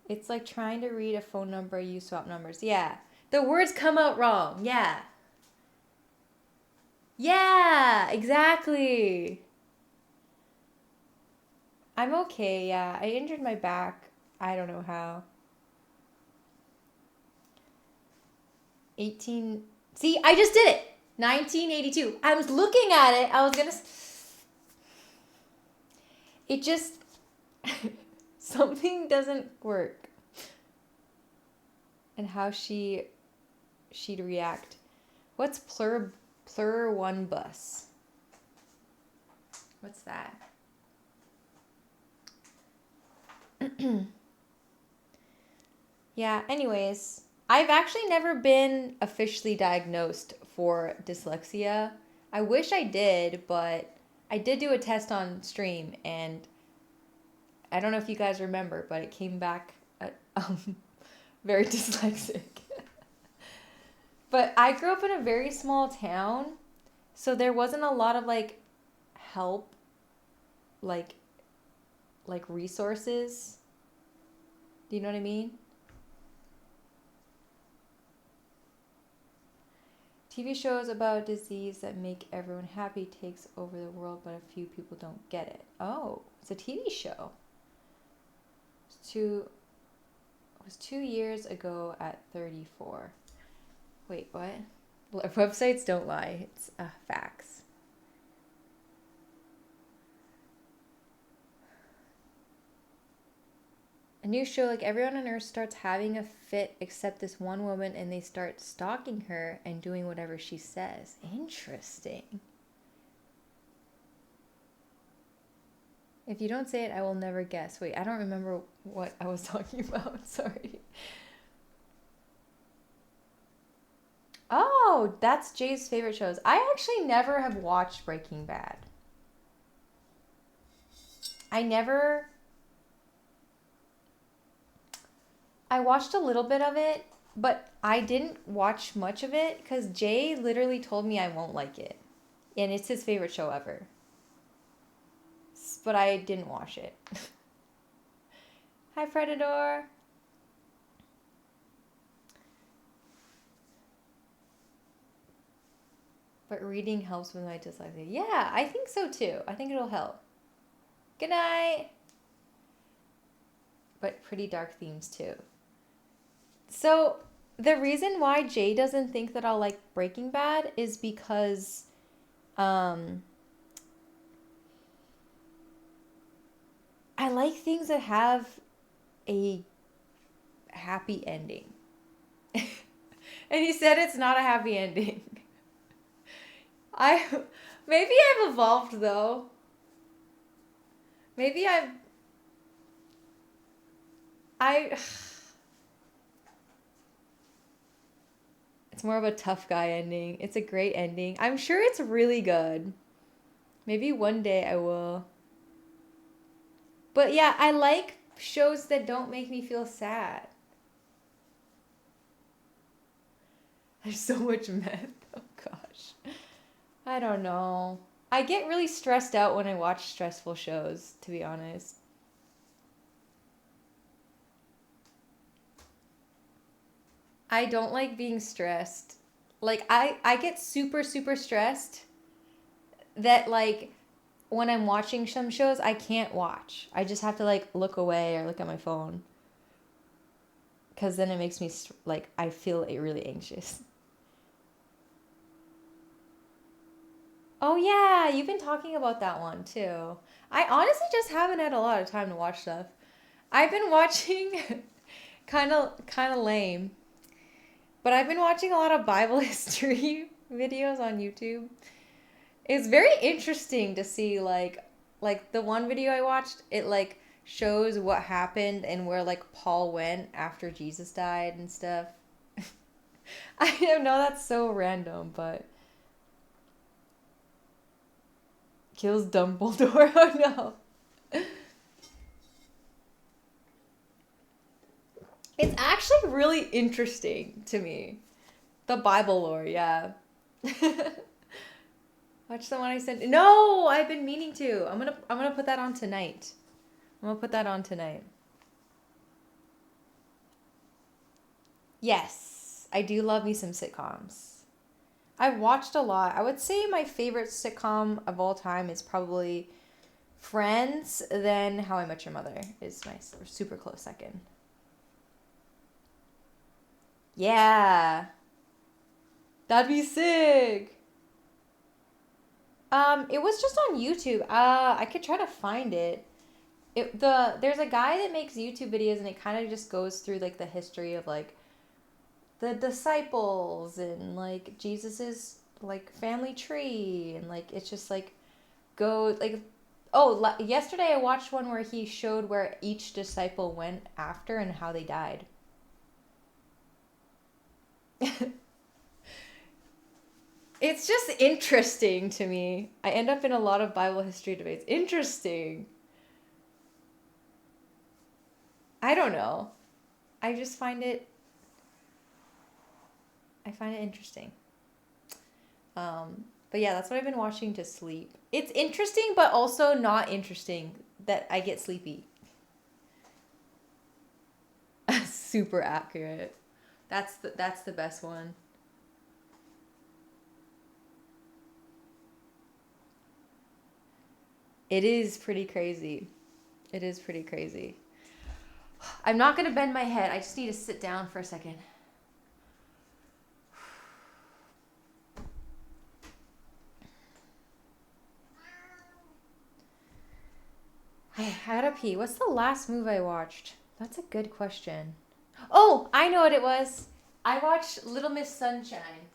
It's like trying to read a phone number, you swap numbers. Yeah. The words come out wrong. Yeah. Yeah, exactly. I'm okay, yeah. I injured my back. I don't know how. 18. See, I just did it. 1982. I was looking at it. I was going to. It just. Something doesn't work. And how she'd react. What's plur one bus? What's that? Yeah, anyways, I've actually never been officially diagnosed for dyslexia. I wish I did, but I did do a test on stream and I don't know if you guys remember, but it came back very dyslexic. But I grew up in a very small town, so there wasn't a lot of like help, like resources. Do you know what I mean? TV shows about disease that make everyone happy takes over the world, but a few people don't get it. Oh, it's a TV show. It was 2 years ago at 34. Wait, what? Websites don't lie. It's facts. A new show, like everyone on Earth starts having a fit except this one woman, and they start stalking her and doing whatever she says. Interesting. If you don't say it, I will never guess. Wait, I don't remember what I was talking about. Sorry. Oh, that's Jay's favorite shows. I actually never have watched Breaking Bad. I watched a little bit of it, but I didn't watch much of it because Jay literally told me I won't like it. And it's his favorite show ever. But I didn't watch it. Hi, Predator. But reading helps with my dyslexia. Yeah, I think so too. I think it'll help. Good night. But pretty dark themes too. So the reason why Jay doesn't think that I'll like Breaking Bad is because I like things that have a happy ending. And he said it's not a happy ending. Maybe I've evolved though. Maybe it's more of a tough guy ending. It's a great ending. I'm sure it's really good. Maybe one day I will. But yeah, I like shows that don't make me feel sad. There's so much meth. Oh gosh. I don't know. I get really stressed out when I watch stressful shows, to be honest. I don't like being stressed. Like I get super super stressed that like when I'm watching some shows I can't watch. I just have to like look away or look at my phone. Cuz then it makes me like I feel really anxious. Oh yeah, you've been talking about that one too. I honestly just haven't had a lot of time to watch stuff. I've been watching kind of lame. But I've been watching a lot of Bible history videos on YouTube. It's very interesting to see like the one video I watched, it like shows what happened and where like Paul went after Jesus died and stuff. I know that's so random, but kills Dumbledore. Oh no. It's actually really interesting to me. The Bible lore, yeah. Watch the one I sent. No, I've been meaning to. I'm gonna put that on tonight. I'm gonna put that on tonight. Yes, I do love me some sitcoms. I've watched a lot. I would say my favorite sitcom of all time is probably Friends, then How I Met Your Mother is my super close second. Yeah. That'd be sick. It was just on YouTube. I could try to find it. There's a guy that makes YouTube videos and it kind of just goes through like the history of like the disciples and like Jesus's like family tree and like it's just like go like yesterday I watched one where he showed where each disciple went after and how they died. It's just interesting to me. I end up in a lot of Bible history debates. Interesting. I don't know. I just find it interesting. But yeah, that's what I've been watching to sleep. It's interesting but also not interesting that I get sleepy. Super accurate. That's the best one. It is pretty crazy. It is pretty crazy. I'm not going to bend my head. I just need to sit down for a second. I gotta pee. What's the last movie I watched? That's a good question. Oh, I know what it was. I watched Little Miss Sunshine.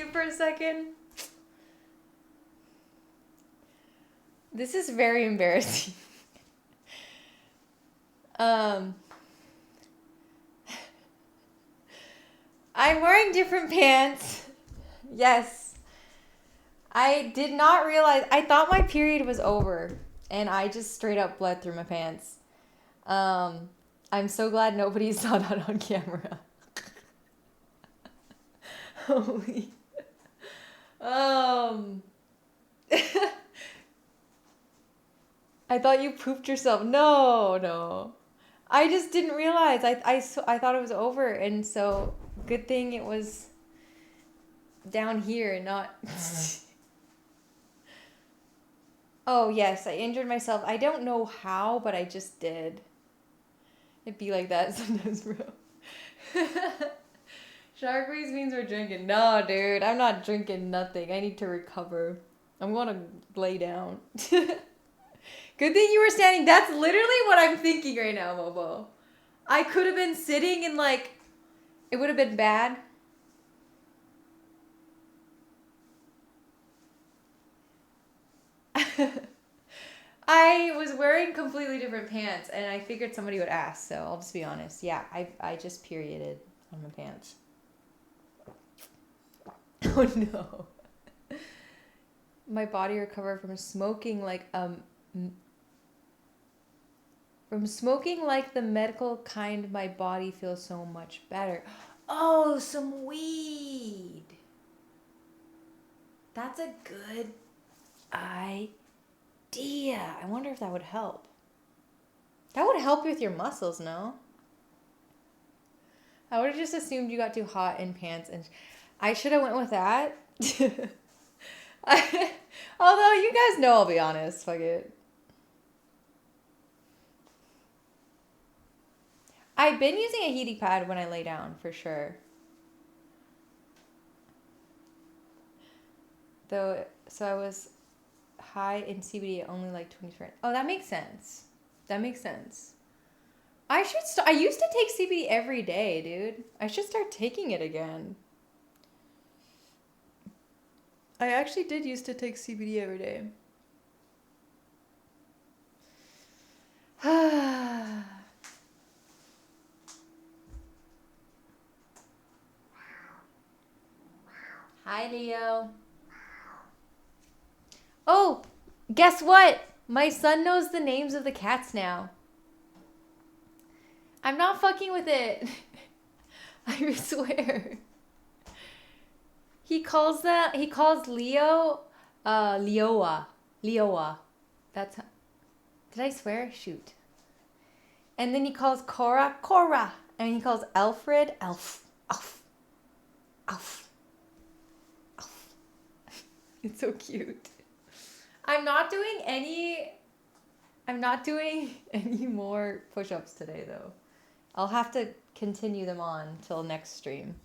you for a second. This is very embarrassing. I'm wearing different pants. Yes. I did not realize. I thought my period was over. And I just straight up bled through my pants. I'm so glad nobody saw that on camera. Holy. I thought you pooped yourself. No. I just didn't realize. I thought it was over, and so good thing it was down here and not. Oh yes, I injured myself. I don't know how, but I just did. It'd be like that sometimes, bro. Shark Race means we're drinking. No, dude, I'm not drinking nothing. I need to recover. I'm gonna lay down. Good thing you were standing. That's literally what I'm thinking right now, Mobo. I could have been sitting and like, it would have been bad. I was wearing completely different pants and I figured somebody would ask, so I'll just be honest. Yeah, I just perioded on my pants. Oh no. My body recovered from smoking like the medical kind. My body feels so much better. Oh, some weed. That's a good idea. I wonder if that would help. That would help with your muscles, no? I would have just assumed you got too hot in pants, and I should have went with that. Although you guys know, I'll be honest. Fuck it. I've been using a heating pad when I lay down, for sure. Though, so I was high in CBD, only like 20%. Oh, that makes sense. That makes sense. I used to take CBD every day, dude. I should start taking it again. I actually did used to take CBD every day. Hi, Leo. Oh, guess what? My son knows the names of the cats now. I'm not fucking with it. I swear. He calls Leo, Leoa. That's, did I swear? Shoot. And then he calls Cora. And he calls Alfred, Alf. It's so cute. I'm not doing any more push-ups today, though. I'll have to continue them on till next stream.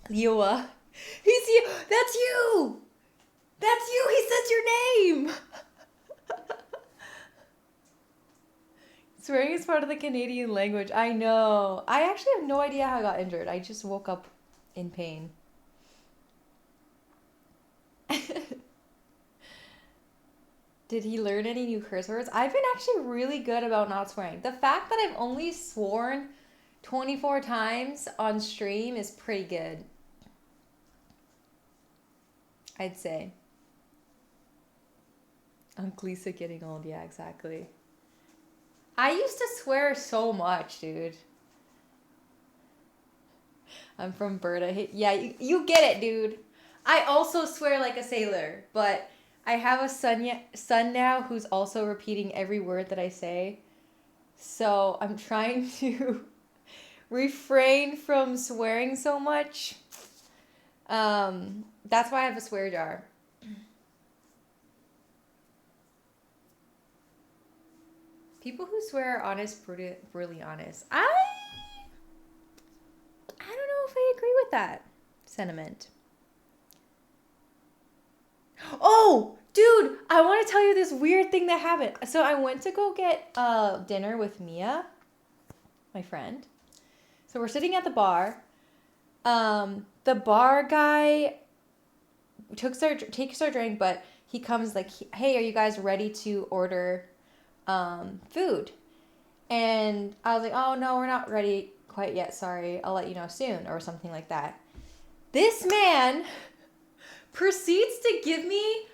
Leoa. He's you. That's you. That's you. He says your name. Swearing is part of the Canadian language. I know. I actually have no idea how I got injured. I just woke up in pain. Did he learn any new curse words? I've been actually really good about not swearing. The fact that I've only sworn 24 times on stream is pretty good. I'd say. Uncle Lisa getting old. Yeah, exactly. I used to swear so much, dude. I'm from Berta. Yeah, you get it, dude. I also swear like a sailor, but I have a son now who's also repeating every word that I say. So I'm trying to refrain from swearing so much. That's why I have a swear jar. People who swear are honest, brutally honest. I don't know if I agree with that sentiment. Oh, dude, I want to tell you this weird thing that happened. So I went to go get dinner with Mia, my friend. So we're sitting at the bar. The bar guy takes our drink, but he comes like, hey, are you guys ready to order food? And I was like, oh no, we're not ready quite yet. Sorry, I'll let you know soon, or something like that. This man proceeds to give me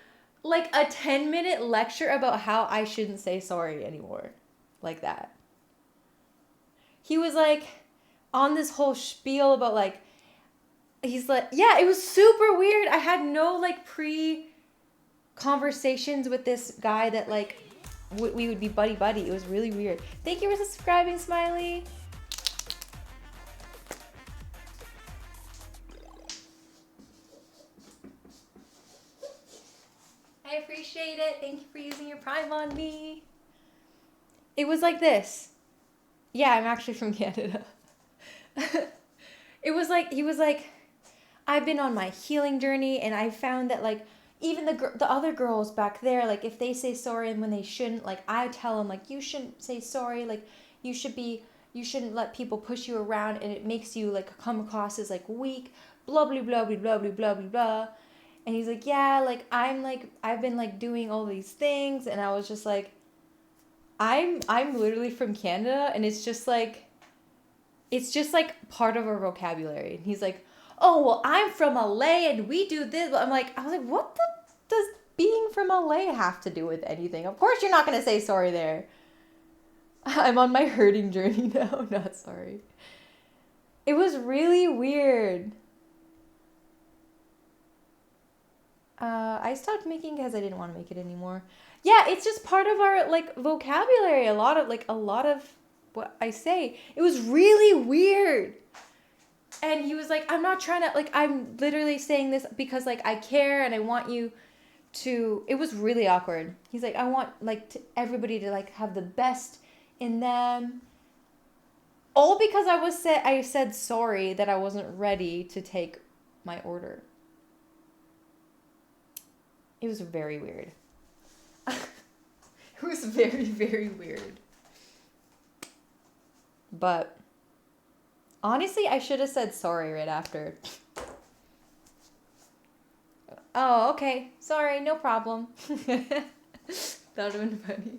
like a 10-minute lecture about how I shouldn't say sorry anymore. Like that. He was like on this whole spiel about like, he's like, yeah, it was super weird. I had no like conversations with this guy that like we would be buddy. It was really weird. Thank you for subscribing, Smiley. I appreciate it. Thank you for using your Prime on me. It was like this. Yeah, I'm actually from Canada. It was like, he was like, I've been on my healing journey, and I found that like even the other girls back there, like if they say sorry and when they shouldn't, like I tell them like, you shouldn't say sorry, like you shouldn't let people push you around, and it makes you like come across as like weak, blah blah blah blah blah blah blah blah. And he's like, yeah, like I've been like doing all these things, and I was just like, I'm literally from Canada, and it's just like part of our vocabulary. And he's like, oh, well, I'm from LA and we do this. But I was like, what does being from LA have to do with anything? Of course you're not going to say sorry there. I'm on my hurting journey now. Not sorry. It was really weird. I stopped making because I didn't want to make it anymore. Yeah, it's just part of our like vocabulary. A lot of what I say. It was really weird. And he was like, I'm not trying to, like, I'm literally saying this because, like, I care and I want you to, it was really awkward. He's like, I want, like, everybody to, like, have the best in them. All because I said sorry that I wasn't ready to take my order. It was very weird. It was very, very weird. But honestly, I should have said sorry right after. Oh, okay. Sorry, no problem. That would have been funny.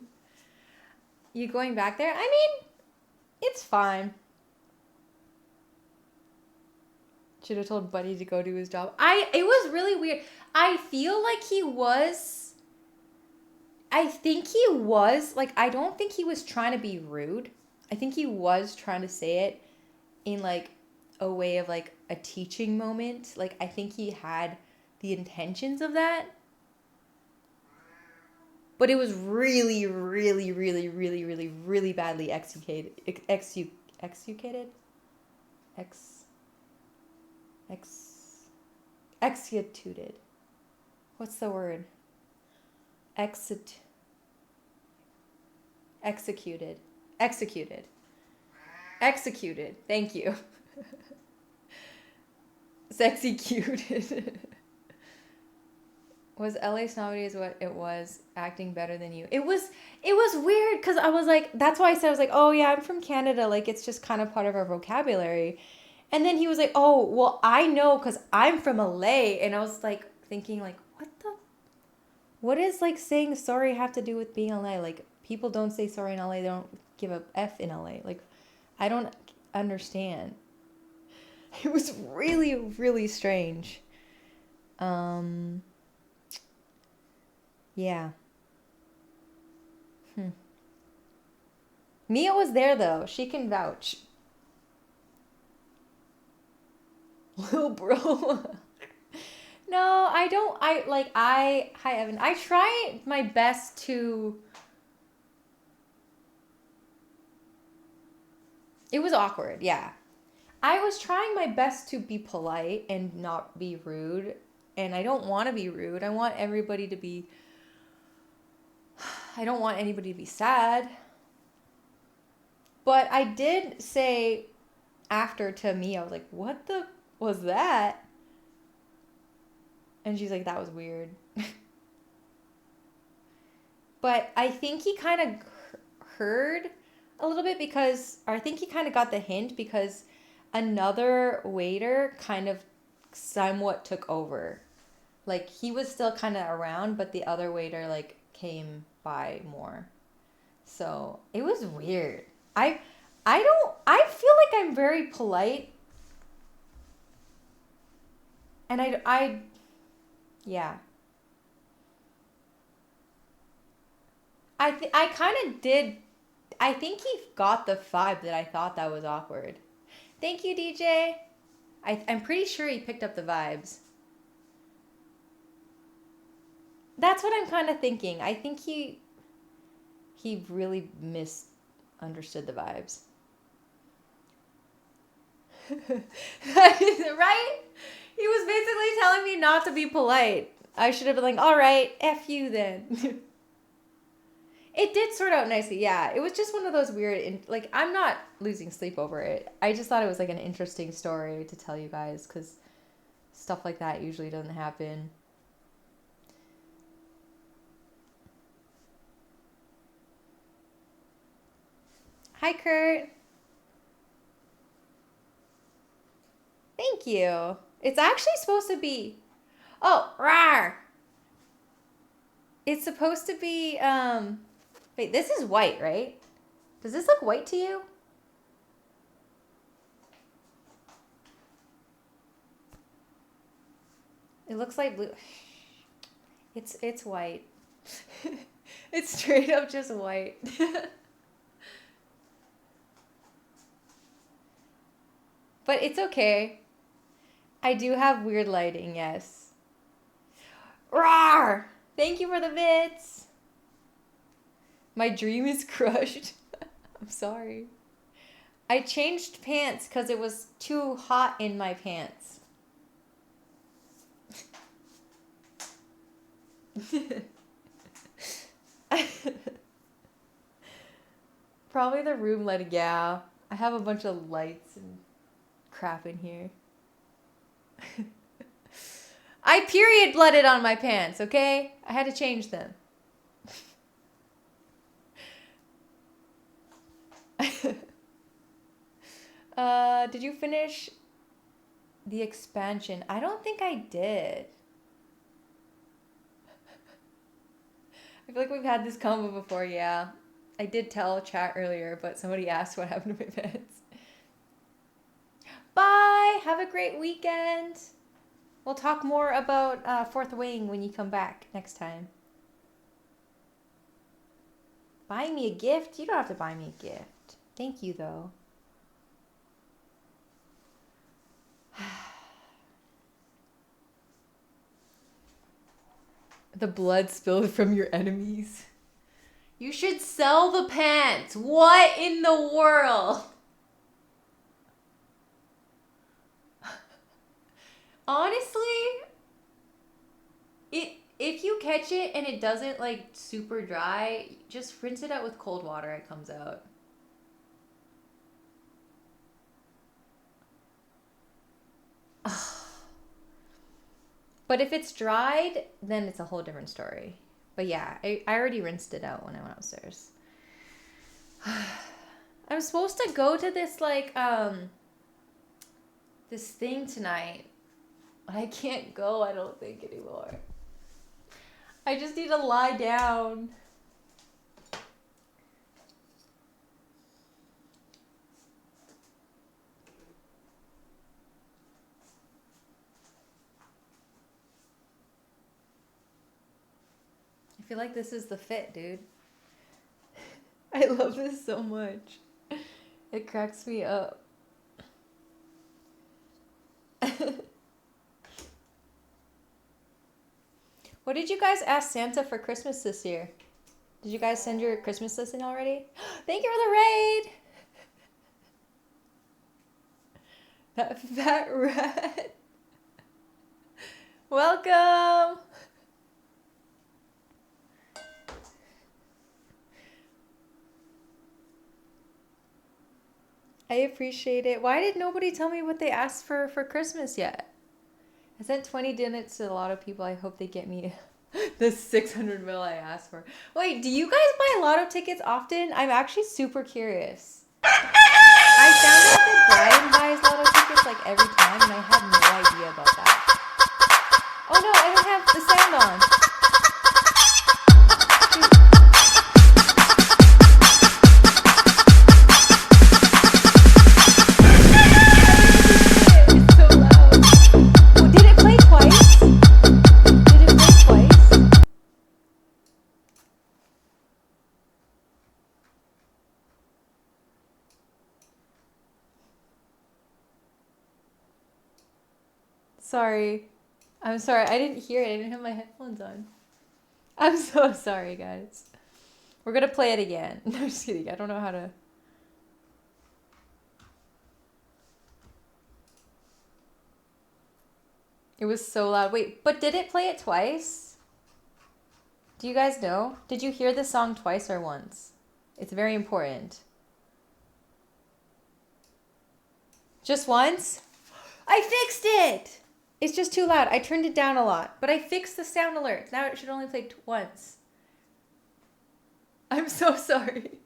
You going back there? I mean, it's fine. Should have told Buddy to go do his job. It was really weird. I feel like I think he was, like, I don't think he was trying to be rude. I think he was trying to say it in, like, a way of, like, a teaching moment. Like, I think he had the intentions of that. But it was really, really, really, really, really, really badly executed. Executed. What's the word? Executed. Thank you. It's executed. Was LA Snobby is what it was, acting better than you. It was weird because I was like, that's why I said, I was like, oh yeah, I'm from Canada. Like, it's just kind of part of our vocabulary. And then he was like, oh, well, I know because I'm from LA. And I was like thinking like, what does like saying sorry have to do with being LA? Like, people don't say sorry in LA. They don't give a F in LA. Like, I don't understand. It was really, really strange. Yeah. Mia was there though. She can vouch. Little bro. No, I don't. Hi Evan. I try my best to. It was awkward, yeah. I was trying my best to be polite and not be rude. And I don't want to be rude. I want everybody to be. I don't want anybody to be sad. But I did say after to me, I was like, what the was that? And she's like, that was weird. But I think he kind of heard a little bit because, or I think he kind of got the hint because another waiter kind of somewhat took over. Like he was still kind of around, but the other waiter like came by more. So it was weird. I feel like I'm very polite, and yeah. I kind of did. I think he got the vibe that I thought that was awkward. Thank you, DJ. I'm pretty sure he picked up the vibes. That's what I'm kind of thinking. I think he really misunderstood the vibes. Right? He was basically telling me not to be polite. I should have been like, all right, F you then. It did sort out nicely, yeah. It was just one of those weird, like, I'm not losing sleep over it. I just thought it was like an interesting story to tell you guys because stuff like that usually doesn't happen. Hi, Kurt. Thank you. It's actually supposed to be. Oh, rawr. It's supposed to be. Wait, this is white, right? Does this look white to you? It looks like blue. It's white. It's straight up just white. But it's okay. I do have weird lighting, yes. Rawr! Thank you for the bits. My dream is crushed. I'm sorry. I changed pants because it was too hot in my pants. Probably the room lighting. Yeah, I have a bunch of lights and crap in here. I period blooded on my pants, okay? I had to change them. Did you finish the expansion? I don't think I did. I feel like we've had this combo before, yeah. I did tell chat earlier, but somebody asked what happened to my pants. Bye! Have a great weekend! We'll talk more about Fourth Wing when you come back next time. Buy me a gift? You don't have to buy me a gift. Thank you, though. The blood spilled from your enemies. You should sell the pants. What in the world? Honestly, if you catch it and it doesn't like super dry, just rinse it out with cold water. It comes out. But if it's dried, then it's a whole different story. But yeah, I already rinsed it out when I went upstairs. I'm supposed to go to this like this thing tonight. I can't go, I don't think, anymore. I just need to lie down. I feel like this is the fit, dude. I love this so much. It cracks me up. What did you guys ask Santa for Christmas this year? Did you guys send your Christmas list in already? Thank you for the raid! That fat rat. Welcome! I appreciate it. Why did nobody tell me what they asked for Christmas yet? I sent 20 dinners to a lot of people. I hope they get me the 600 mil I asked for. Wait, do you guys buy lotto tickets often? I'm actually super curious. I found out that try and buy lotto tickets like every time, and I had no idea about that. Oh no, I don't have the sound on. It's so loud. Oh, did it play twice? Did it play twice? Sorry. I'm sorry. I didn't hear it. I didn't have my headphones on. I'm so sorry, guys. We're gonna play it again. No, just kidding. I don't know how to. It was so loud. Wait, but did it play it twice? Do you guys know? Did you hear the song twice or once? It's very important. Just once? I fixed it! It's just too loud. I turned it down a lot, but I fixed the sound alerts. Now it should only play once. I'm so sorry.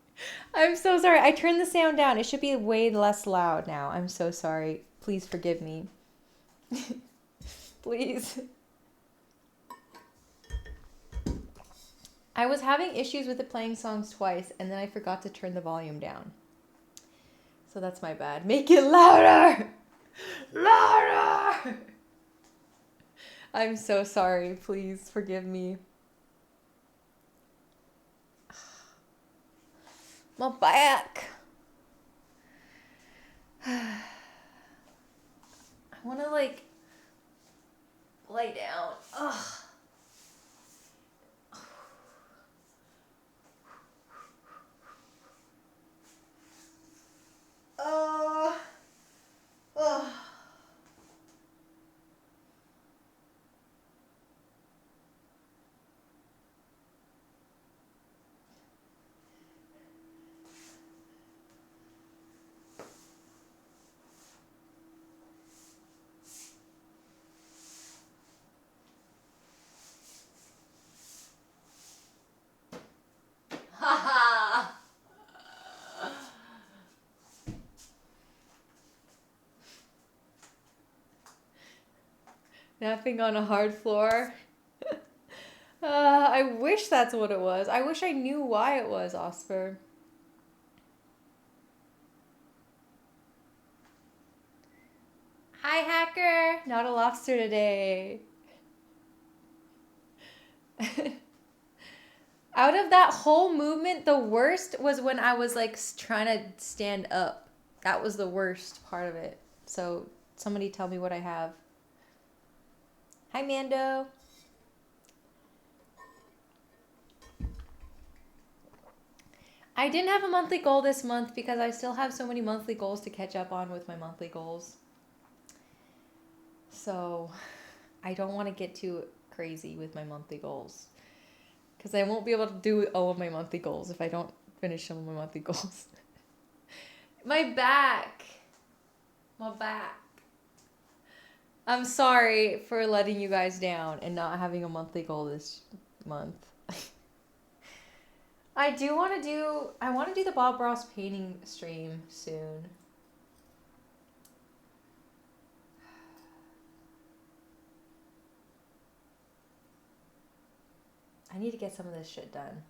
I'm so sorry. I turned the sound down. It should be way less loud now. I'm so sorry. Please forgive me. Please. I was having issues with it playing songs twice, and then I forgot to turn the volume down. So that's my bad. Make it louder! Louder! I'm so sorry. Please forgive me. My back. I want to like lay down. Ugh. Ugh. Napping on a hard floor. I wish that's what it was. I wish I knew why it was, Oscar. Hi, hacker. Not a lobster today. Out of that whole movement, the worst was when I was like trying to stand up. That was the worst part of it. So somebody tell me what I have. Hi, Mando. I didn't have a monthly goal this month because I still have so many monthly goals to catch up on with my monthly goals. So I don't want to get too crazy with my monthly goals because I won't be able to do all of my monthly goals if I don't finish some of my monthly goals. My back. My back. I'm sorry for letting you guys down and not having a monthly goal this month. I want to do the Bob Ross painting stream soon. I need to get some of this shit done.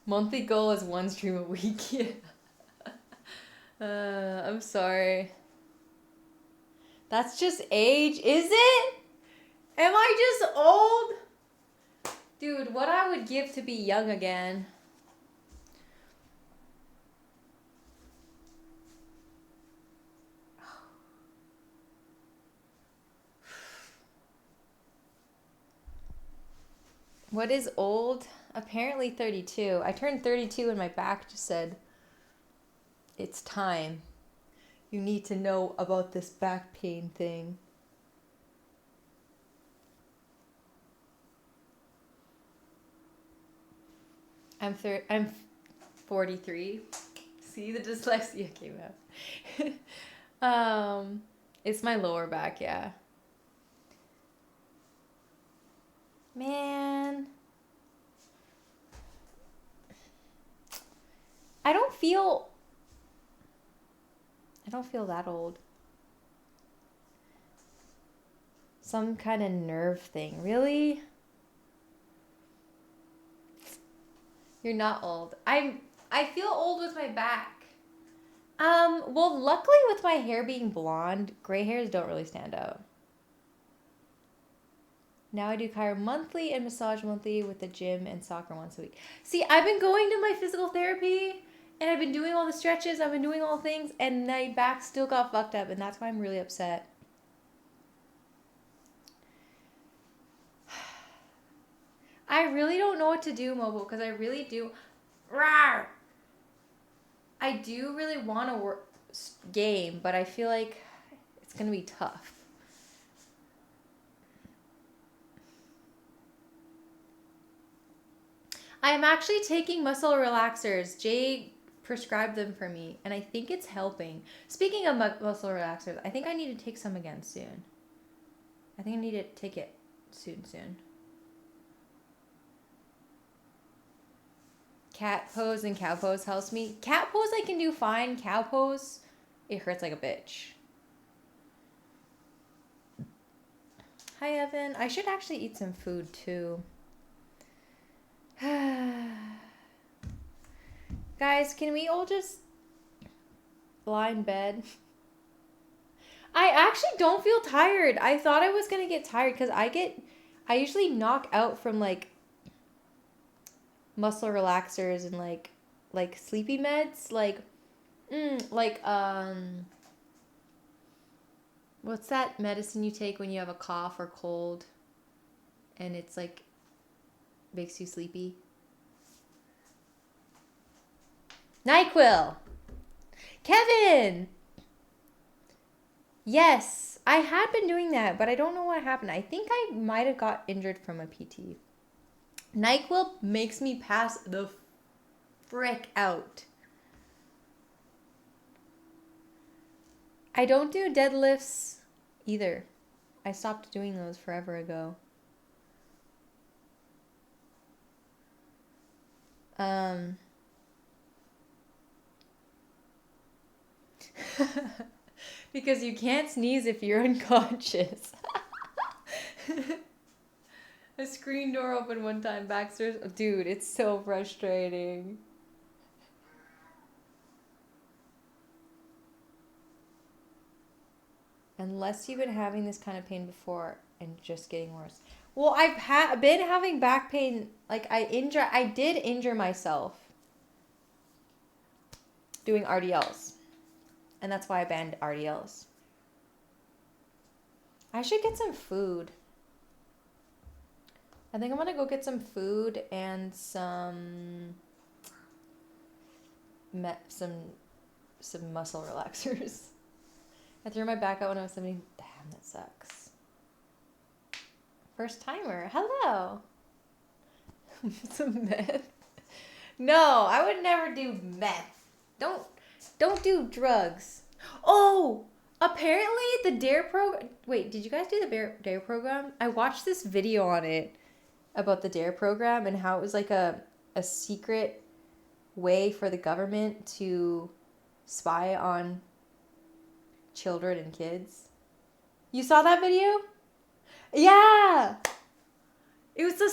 Monthly goal is one stream a week. Yeah. I'm sorry. That's just age, is it? Am I just old? Dude, what I would give to be young again. What is old? Apparently 32. I turned 32 and my back just said, it's time. You need to know about this back pain thing. I'm 43. See, the dyslexia came out. It's my lower back, yeah. Man. I don't feel that old. Some kind of nerve thing. Really? You're not old. I feel old with my back. Well, luckily with my hair being blonde, gray hairs don't really stand out. Now I do chiro monthly and massage monthly with the gym and soccer once a week. See, I've been going to my physical therapy and I've been doing all the stretches, I've been doing all the things, and my back still got fucked up, and that's why I'm really upset. I really don't know what to do, Mobile, because I really do. Rawr! I do really want to game, but I feel like it's going to be tough. I'm actually taking muscle relaxers. Jay prescribed them for me, and I think it's helping. Speaking of muscle relaxers, I think I need to take some again soon. I think I need to take it soon. Cat pose and cow pose helps me. Cat pose I can do fine. Cow pose, it hurts like a bitch. Hi, Evan. I should actually eat some food, too. Guys, can we all just lie in bed? I actually don't feel tired. I thought I was gonna get tired because I usually knock out from like muscle relaxers and like sleepy meds, what's that medicine you take when you have a cough or cold and it's like makes you sleepy? NyQuil. Kevin. Yes, I had been doing that, but I don't know what happened. I think I might have got injured from a PT. NyQuil makes me pass the frick out. I don't do deadlifts either. I stopped doing those forever ago. Because you can't sneeze if you're unconscious. A screen door opened one time, Baxter's. Dude, it's so frustrating. Unless you've been having this kind of pain before and just getting worse. Well, I've been having back pain. Like, I did injure myself doing RDLs. And that's why I banned RDLs. I should get some food. I think I'm gonna go get some food and some muscle relaxers. I threw my back out when I was 17. Damn, that sucks. First timer. Hello. Some meth. No, I would never do meth. Don't do drugs. Oh, apparently the DARE program. Wait, did you guys do the DARE program? I watched this video on it about the DARE program and how it was like a secret way for the government to spy on children and kids. You saw that video? Yeah. It was a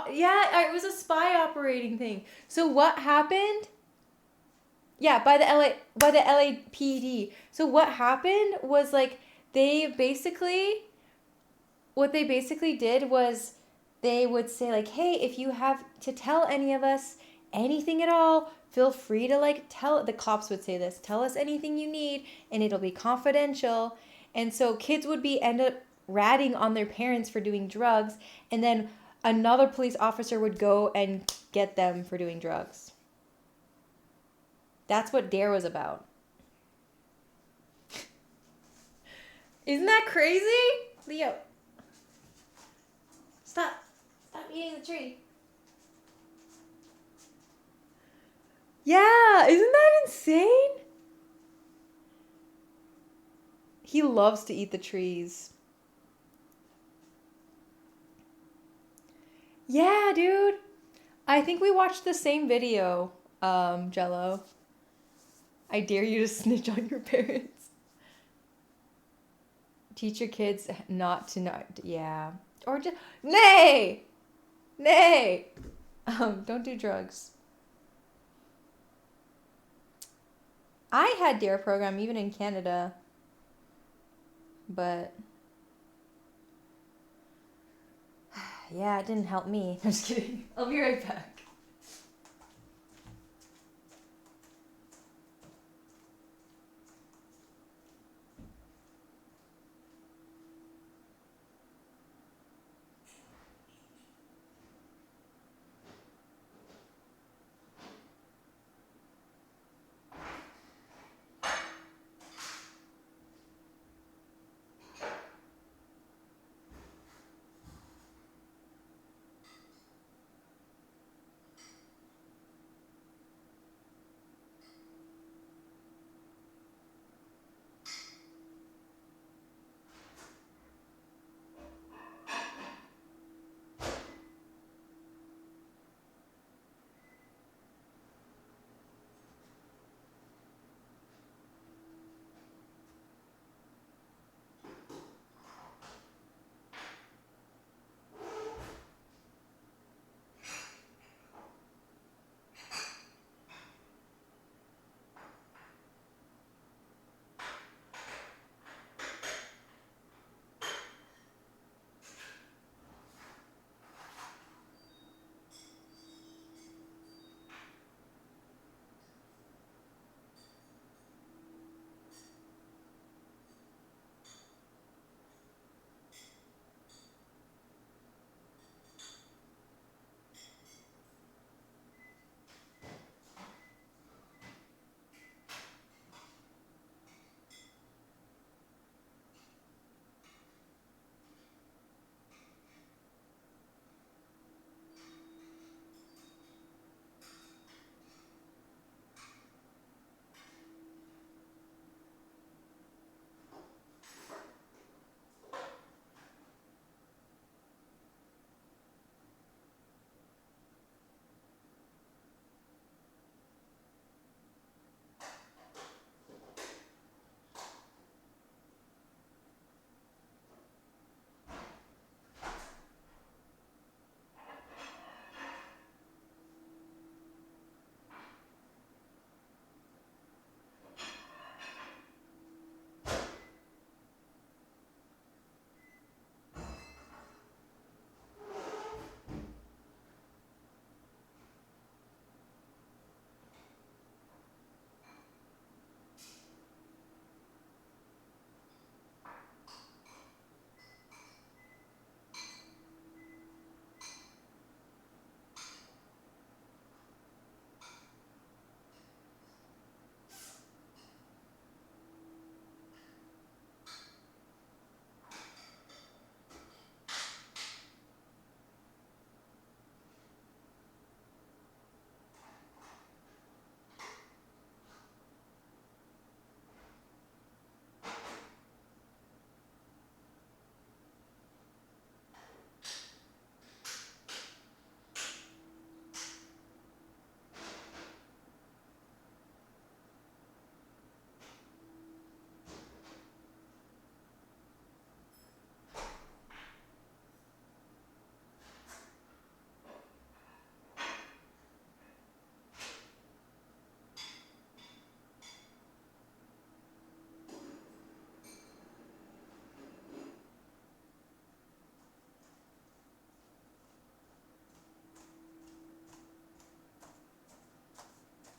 it was a spy operating thing. So what happened? Yeah, by the LAPD. So what happened was like what they basically did was they would say like, hey, if you have to tell any of us anything at all, feel free to like the cops would say this, tell us anything you need and it'll be confidential. And so kids would end up ratting on their parents for doing drugs, and then another police officer would go and get them for doing drugs. That's what DARE was about. Isn't that crazy? Leo. Stop eating the tree. Yeah, isn't that insane? He loves to eat the trees. Yeah, dude. I think we watched the same video Jello. I dare you to snitch on your parents. Teach your kids not to not. Yeah. Or just nay. Don't do drugs. I had DARE program even in Canada, but yeah, it didn't help me. I'm just kidding. I'll be right back.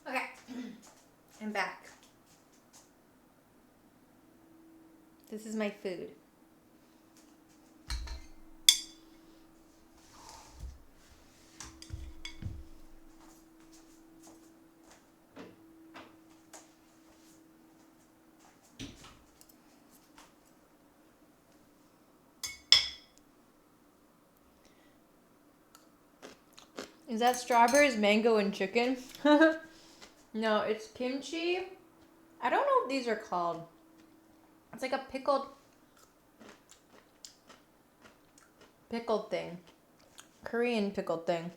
Okay, I'm back. This is my food. Is that strawberries, mango, and chicken? No, it's kimchi. I don't know what these are called. It's like a pickled thing. Korean pickled thing.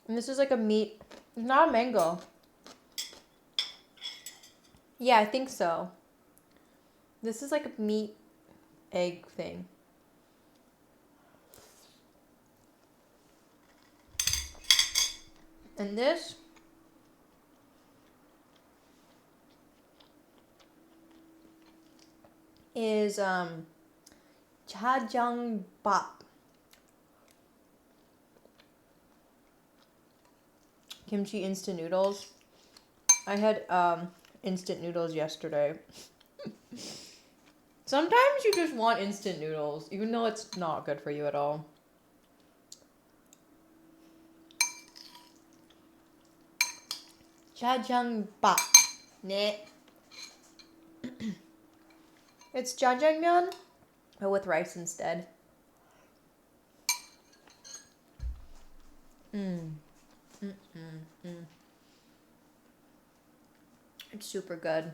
And this is like a meat. It's not a mango. Yeah, I think so. This is like a meat egg thing. And this is jjajangmyeon. Kimchi instant noodles. I had instant noodles yesterday. Sometimes you just want instant noodles, even though it's not good for you at all. Jjajangmyeon. Ne. It's jjajangmyeon, but with rice instead. It's super good.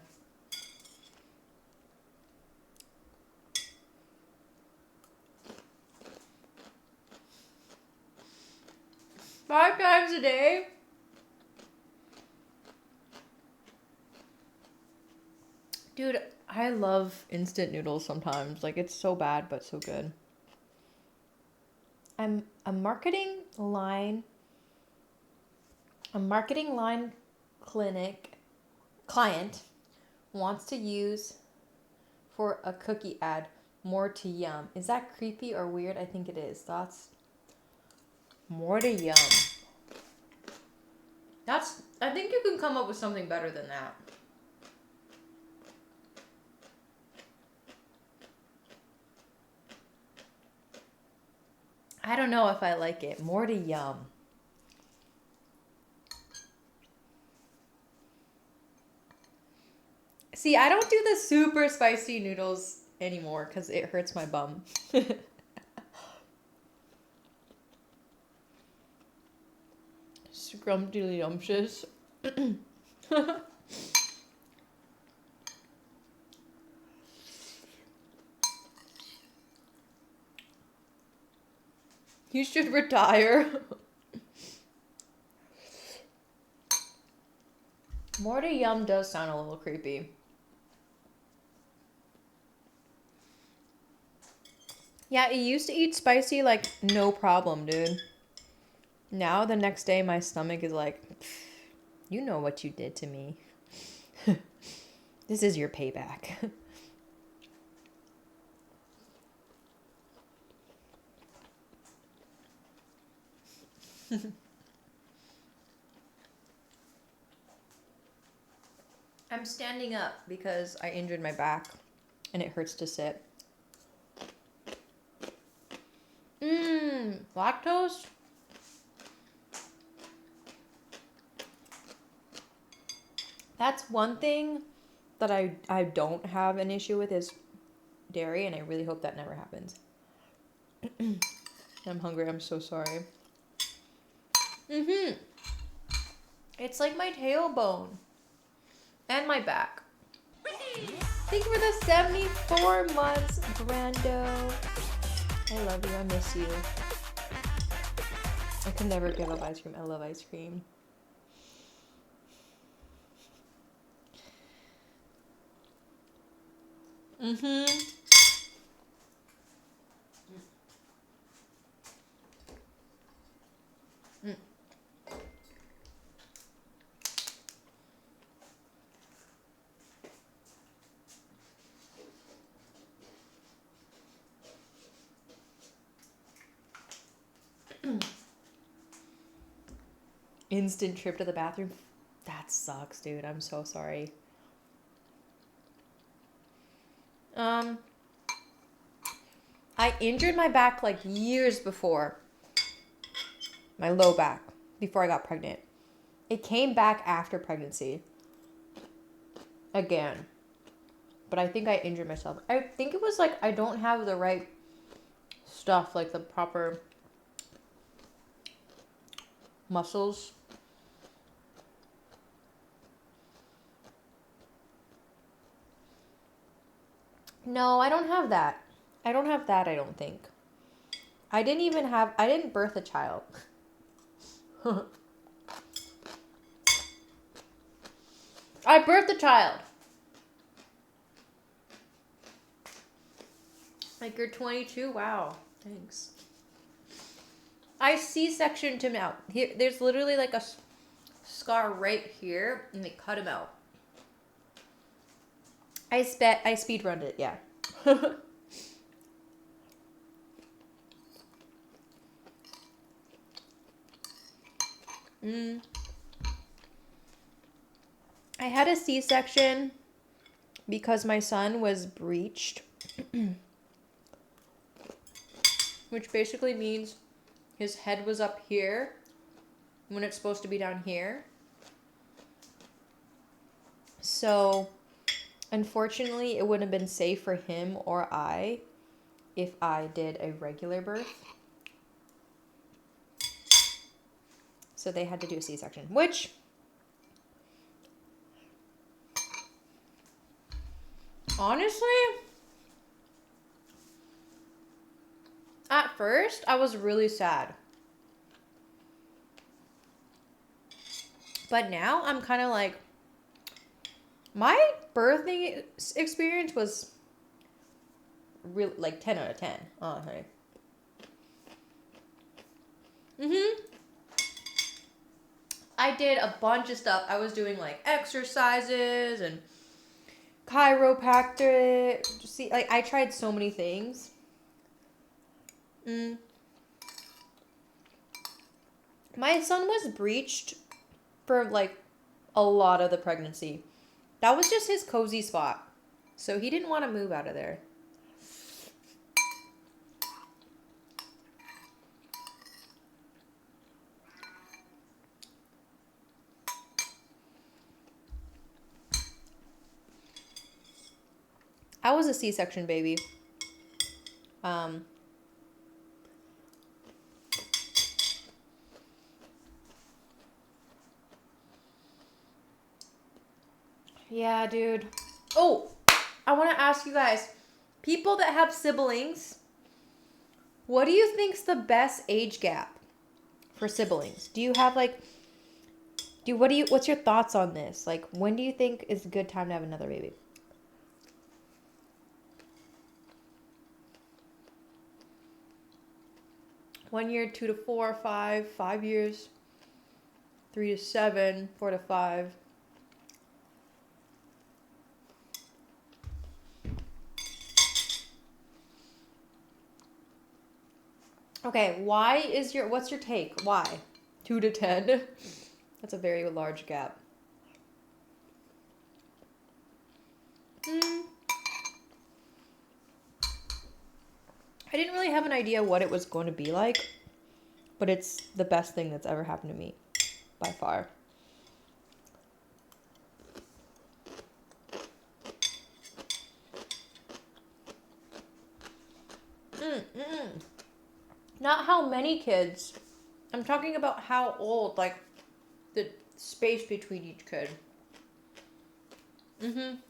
Five times a day? Dude, I love instant noodles sometimes. Like, it's so bad, but so good. A marketing line client wants to use for a cookie ad. More to yum. Is that creepy or weird? I think it is. Thoughts? More to yum. I think you can come up with something better than that. I don't know if I like it. More to yum. See, I don't do the super spicy noodles anymore because it hurts my bum. Scrumptious. You should retire. More to yum does sound a little creepy. Yeah, I used to eat spicy like no problem, dude. Now the next day my stomach is like, you know what you did to me. This is your payback. I'm standing up because I injured my back and it hurts to sit. Lactose? That's one thing that I don't have an issue with is dairy, and I really hope that never happens. I'm hungry. I'm so sorry. It's like my tailbone and my back. Thank you for the 74 months, Brando. I love you. I miss you. I could never give up ice cream. I love ice cream. Instant trip to the bathroom. That sucks, dude. I'm so sorry. I injured my back like years before. My low back. Before I got pregnant. It came back after pregnancy. Again. But I think I injured myself. I think it was like I don't have the right stuff. Like the proper muscles. No, I don't have that. I don't have that, I don't think. I didn't birth a child. I birthed a child. Like you're 22? Wow. Thanks. I C-sectioned him out. Here, there's literally like a scar right here, and they cut him out. I speed runned it, yeah. I had a C-section because my son was breached, which basically means his head was up here when it's supposed to be down here. So, unfortunately, it wouldn't have been safe for him or I if I did a regular birth. So they had to do a C-section, which honestly, at first, I was really sad. But now I'm kind of like, my birthing experience was really like 10 out of 10, honestly. I did a bunch of stuff. I was doing like exercises and chiropractic. See, like I tried so many things. My son was breached for like a lot of the pregnancy. That was just his cozy spot. So he didn't want to move out of there. I was a C-section baby. Yeah, dude. Oh, I want to ask you guys, people that have siblings, what do you think's the best age gap for siblings? Do you have like, what's your thoughts on this? Like, when do you think is a good time to have another baby? One year, 2 to 4, 5, 5 years, 3 to 7, 4 to 5. Okay, what's your take? Why? 2 to 10? That's a very large gap. I didn't really have an idea what it was going to be like, but it's the best thing that's ever happened to me, by far. Not how many kids. I'm talking about how old, like the space between each kid.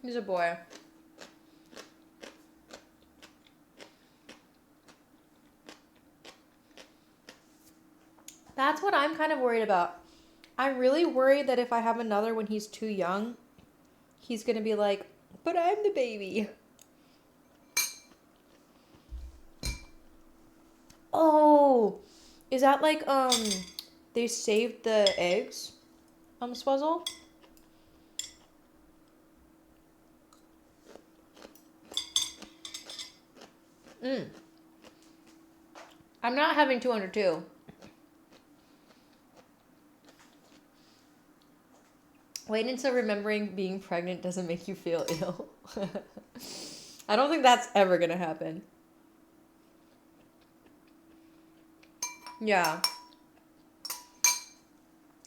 He's a boy. That's what I'm kind of worried about. I'm really worried that if I have another when he's too young, he's going to be like, but I'm the baby. Oh, is that like, they saved the eggs, Swazzle? I'm not having 202. Wait until remembering being pregnant doesn't make you feel ill. I don't think that's ever gonna happen. Yeah.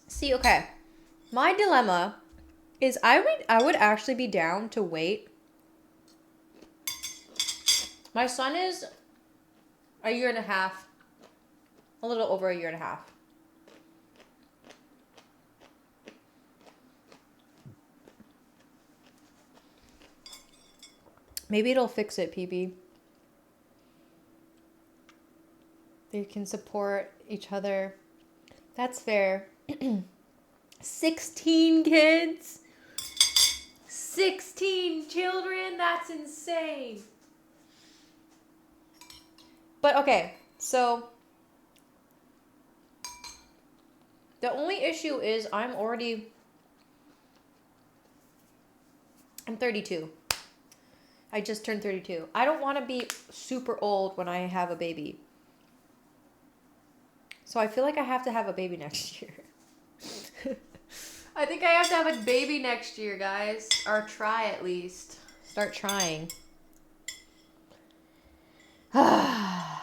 See, okay. My dilemma is I would actually be down to wait. My son is a year and a half. A little over a year and a half. Maybe it'll fix it, PB. They can support each other. That's fair. 16 kids. 16 children. That's insane. But okay, so the only issue is I'm 32. I just turned 32. I don't want to be super old when I have a baby. So I feel like I have to have a baby next year. I think I have to have a baby next year, guys. Or try at least. Start trying. I'm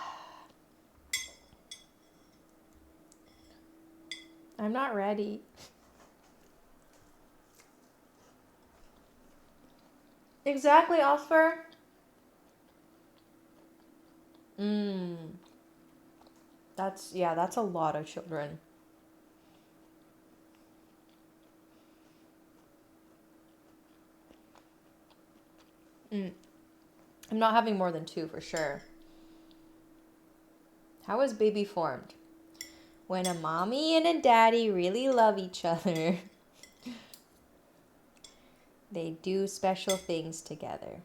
not ready. Exactly, Oscar. That's a lot of children. I'm not having more than 2 for sure. How is baby formed? When a mommy and a daddy really love each other, they do special things together.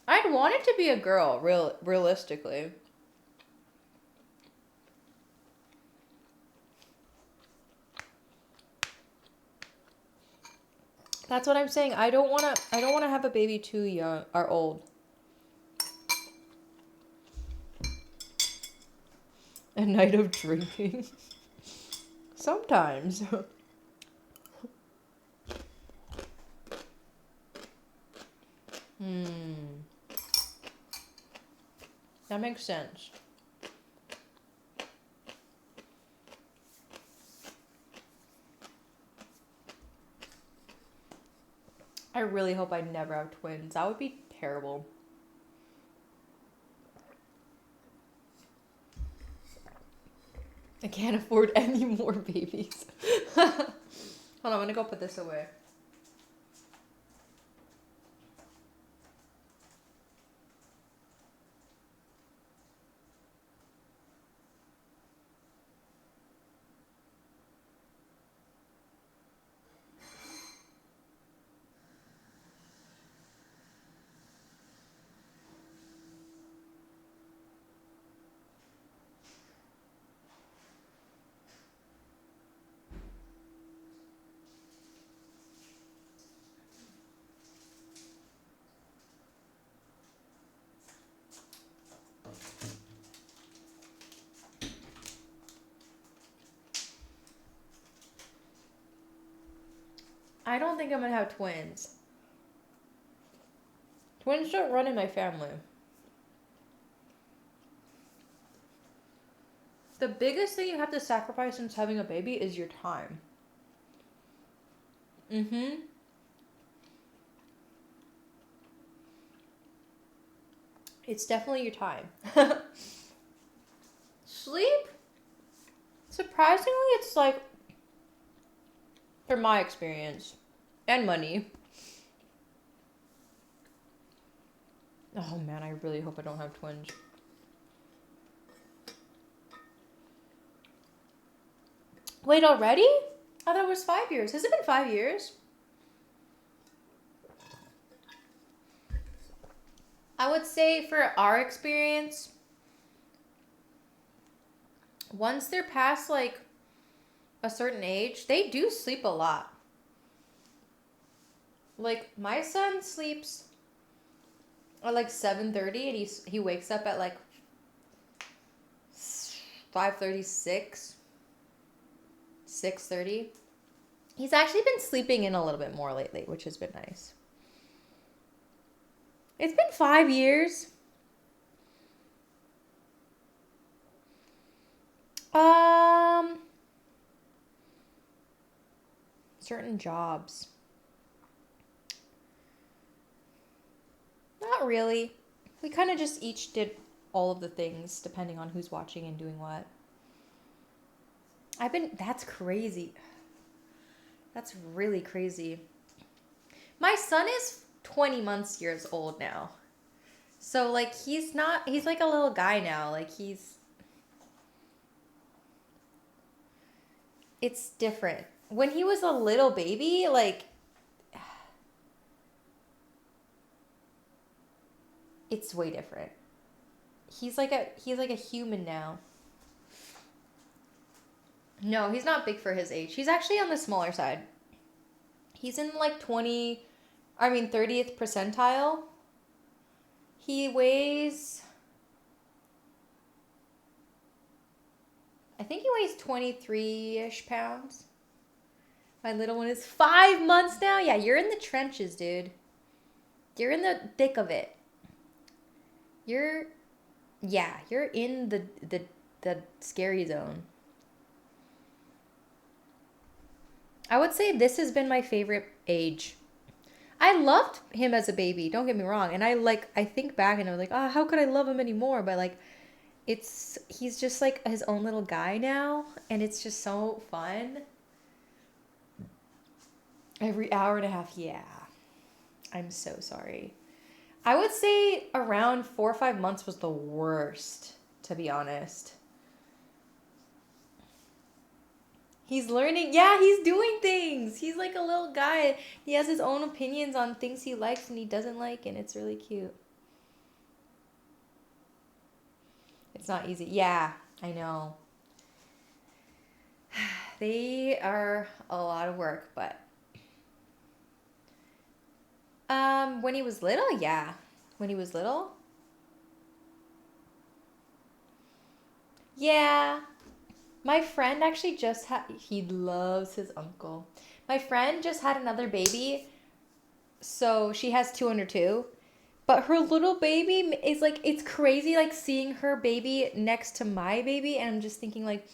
I'd want it to be a girl, realistically. That's what I'm saying. I don't want to have a baby too young or old. A night of drinking. Sometimes. That makes sense. I really hope I never have twins. That would be terrible. I can't afford any more babies. Hold on, I'm gonna go put this away. I don't think I'm gonna have twins. Twins don't run in my family. The biggest thing you have to sacrifice since having a baby is your time. It's definitely your time. Sleep? Surprisingly, it's like, from my experience, and money. Oh man, I really hope I don't have twins. Wait, already? I thought it was 5 years. Has it been 5 years? I would say for our experience, once they're past like a certain age, they do sleep a lot. Like my son sleeps at like 7:30 and he wakes up at like 5:36, 6:30. He's actually been sleeping in a little bit more lately, which has been nice. It's been 5 years. Certain jobs. Not really. We kind of just each did all of the things depending on who's watching and doing what. That's crazy. That's really crazy. My son is 20 years old now. So like he's like a little guy now. Like it's different. when he was a little baby, like, it's way different. He's like a human now. No, he's not big for his age. He's actually on the smaller side. He's in like 30th percentile. He weighs, I think he weighs 23-ish pounds. My little one is 5 months now. Yeah, you're in the trenches, dude. You're in the thick of it. You're in the scary zone. I would say this has been my favorite age. I loved him as a baby, don't get me wrong. And I think back and I was like, oh, how could I love him anymore? But like, he's just like his own little guy now. And it's just so fun. Every hour and a half, yeah. I'm so sorry. I would say around 4 or 5 months was the worst, to be honest. He's learning. Yeah, he's doing things. He's like a little guy. He has his own opinions on things he likes and he doesn't like, and it's really cute. It's not easy. Yeah, I know. They are a lot of work, but when he was little, yeah. When he was little? Yeah. My friend actually he loves his uncle. My friend just had another baby, so she has two under two. But her little baby is like, it's crazy like seeing her baby next to my baby, and I'm just thinking like,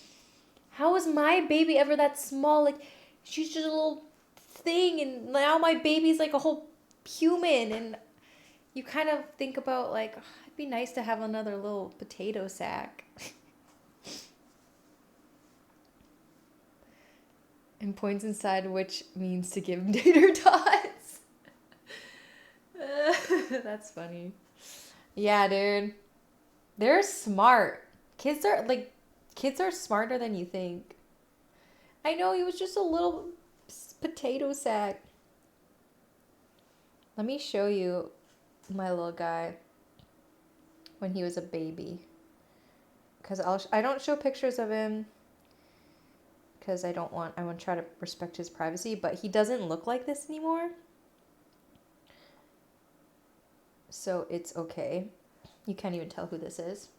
how was my baby ever that small? Like, she's just a little thing, and now my baby's like a whole human, and you kind of think about like, oh, it'd be nice to have another little potato sack. And points inside, which means to give him tater tots. That's funny. Yeah, dude. They're smart. Kids are smarter than you think. I know, he was just a little potato sack. Let me show you my little guy when he was a baby. Because I don't show pictures of him. Because I want to try to respect his privacy, but he doesn't look like this anymore. So it's okay. You can't even tell who this is.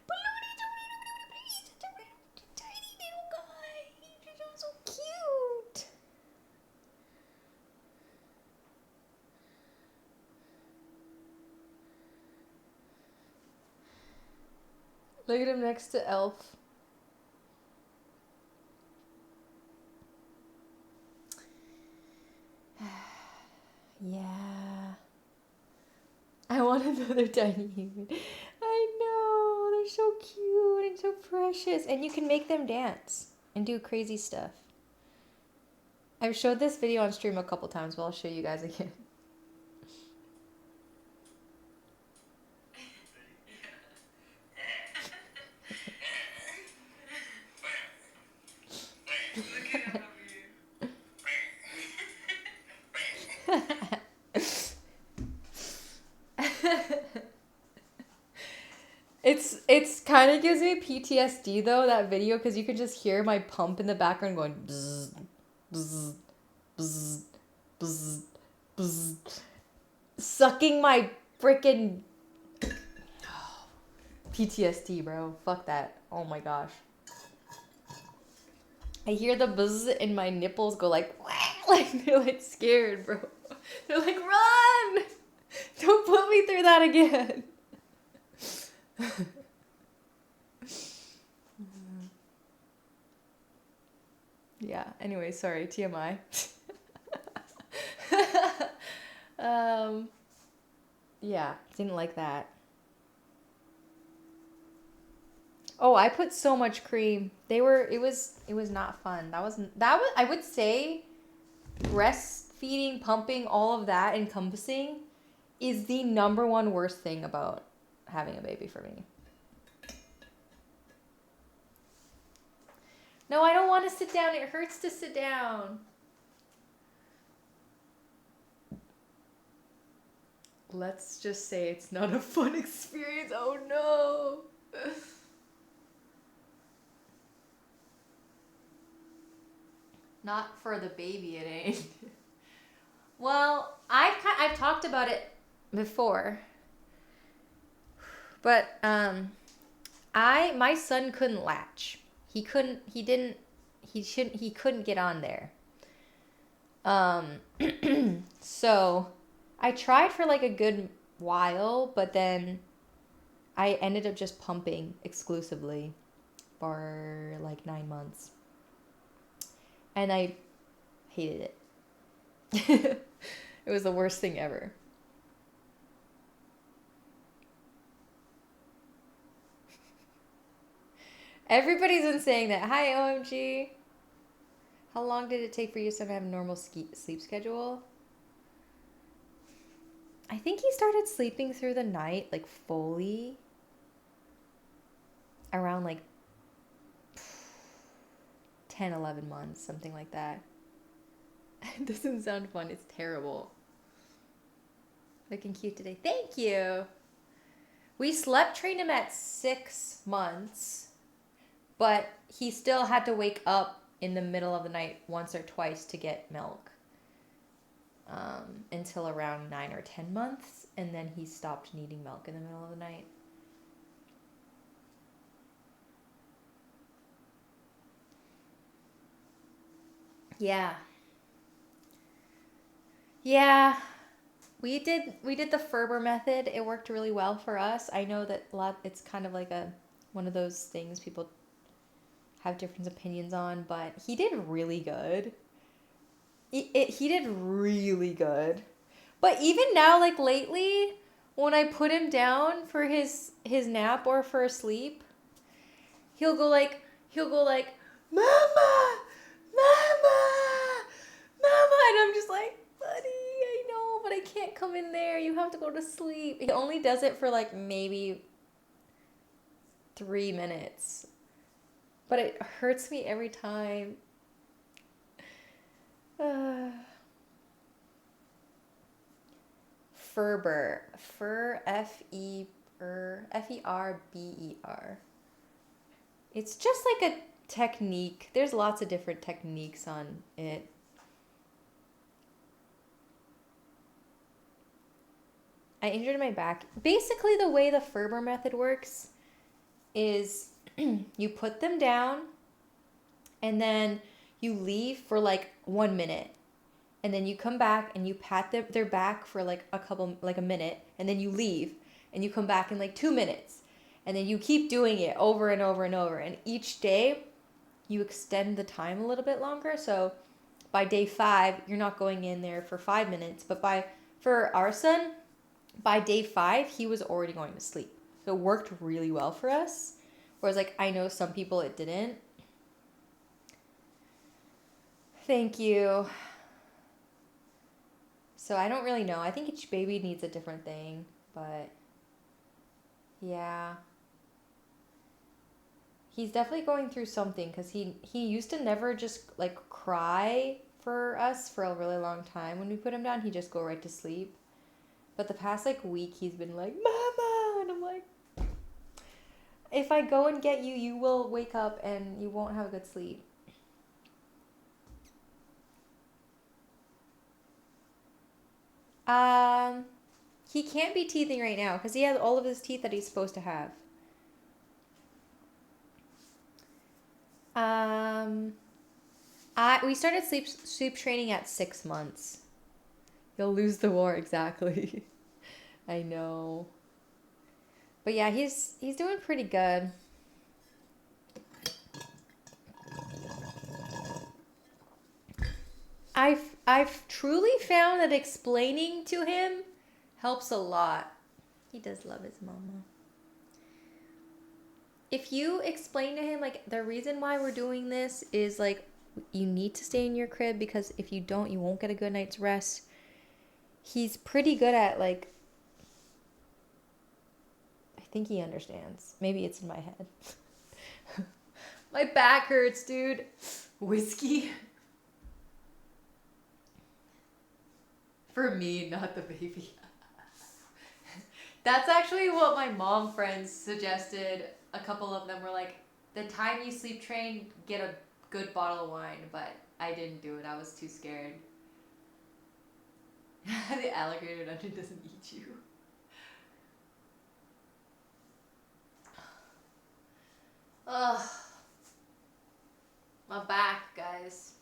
But he's such a tiny little guy. He's so cute. Look at him next to Elf. Yeah. I want another tiny human. I know. They're so cute and so precious. And you can make them dance and do crazy stuff. I've showed this video on stream a couple times, but I'll show you guys again. It's kind of gives me PTSD though, that video, because you could just hear my pump in the background going bzz, bzz, bzz, bzz, bzz, sucking my freaking PTSD, bro. Fuck that. Oh my gosh. I hear the buzz and my nipples go like they're like scared, bro. They're like, run! Don't put me through that again. Yeah, anyway, sorry, TMI. Yeah, didn't like that. Oh, I put so much cream. It was not fun. That was I would say breastfeeding, pumping, all of that encompassing is the number one worst thing about having a baby for me. No, I don't want to sit down. It hurts to sit down. Let's just say it's not a fun experience. Oh no. Not for the baby, it ain't. Well, I've talked about it before. But my son couldn't latch. He couldn't get on there. So I tried for like a good while, but then I ended up just pumping exclusively for like 9 months. And I hated it. It was the worst thing ever. Everybody's been saying that. Hi, OMG. How long did it take for your son to have a normal sleep schedule? I think he started sleeping through the night, like fully, around like 10, 11 months, something like that. It doesn't sound fun. It's terrible. Looking cute today. Thank you. We slept trained him at 6 months, but he still had to wake up in the middle of the night once or twice to get milk until around 9 or 10 months, and then he stopped needing milk in the middle of the night. Yeah. We did the Ferber method. It worked really well for us. I know that it's kind of like one of those things people have different opinions on, but he did really good. He did really good. But even now, like lately, when I put him down for his nap or for sleep, he'll go like, Mama, Mama, Mama, and I'm just like, buddy, I know, but I can't come in there. You have to go to sleep. He only does it for like maybe 3 minutes, but it hurts me every time. Ferber. Ferber. It's just like a technique. There's lots of different techniques on it. I injured my back. Basically, the way the Ferber method works is you put them down and then you leave for like 1 minute. And then you come back and you pat their back for like a minute, and then you leave and you come back in like 2 minutes. And then you keep doing it over and over and over. And each day you extend the time a little bit longer. So by day 5, you're not going in there for 5 minutes, but for our son, by day 5, he was already going to sleep. So it worked really well for us. Whereas like I know some people it didn't. Thank you. So I don't really know. I think each baby needs a different thing, but yeah. He's definitely going through something because he used to never just like cry for us for a really long time. When we put him down, he'd just go right to sleep. But the past like week, he's been like, Mama! And I'm like, if I go and get you, you will wake up and you won't have a good sleep. He can't be teething right now because he has all of his teeth that he's supposed to have. We started sleep training at 6 months. You'll lose the war, exactly. I know. But yeah, he's doing pretty good. I've truly found that explaining to him helps a lot. He does love his mama. If you explain to him like the reason why we're doing this is like you need to stay in your crib because if you don't, you won't get a good night's rest. He's pretty good at like, I think he understands. Maybe it's in my head. My back hurts, dude. Whiskey? For me, not the baby. That's actually what my mom friends suggested. A couple of them were like, the time you sleep train, get a good bottle of wine. But I didn't do it. I was too scared. The alligator dungeon doesn't eat you. Ugh. My back, guys.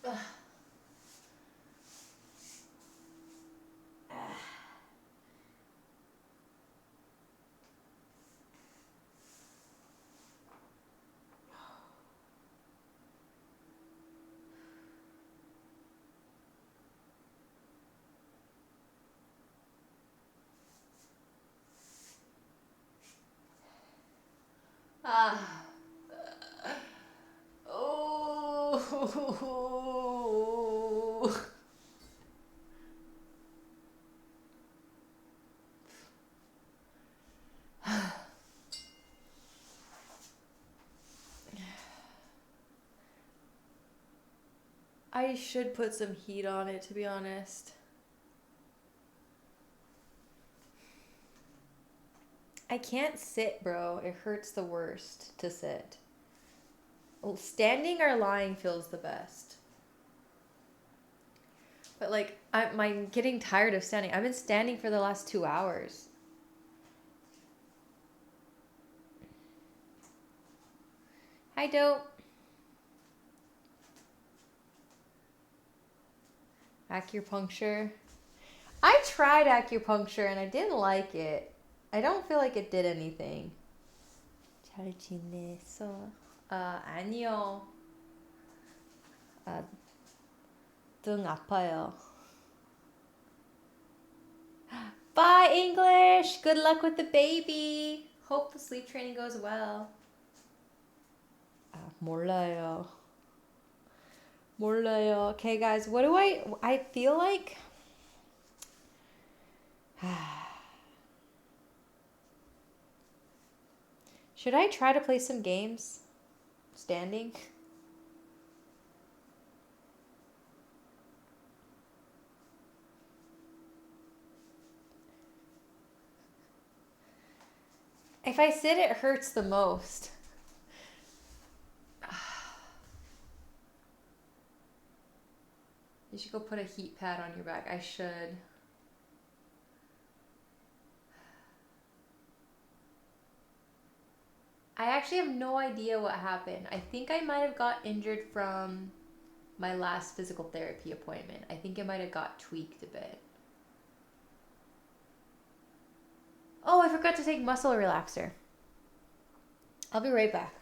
Ugh. Ah. Oh. I should put some heat on it, to be honest. I can't sit, bro. It hurts the worst to sit. Well, standing or lying feels the best. But like, I'm getting tired of standing. I've been standing for the last 2 hours. Hi, Dope. Acupuncture. I tried acupuncture and I didn't like it. I don't feel like it did anything. 잘 지냈어? 아니요. 등 아파요. Bye, English. Good luck with the baby. Hope the sleep training goes well. 몰라요. Okay, guys, what do I feel like? Should I try to play some games? Standing? If I sit, it hurts the most. You should go put a heat pad on your back. I should. I actually have no idea what happened. I think I might have got injured from my last physical therapy appointment. I think it might have got tweaked a bit. Oh, I forgot to take muscle relaxer. I'll be right back.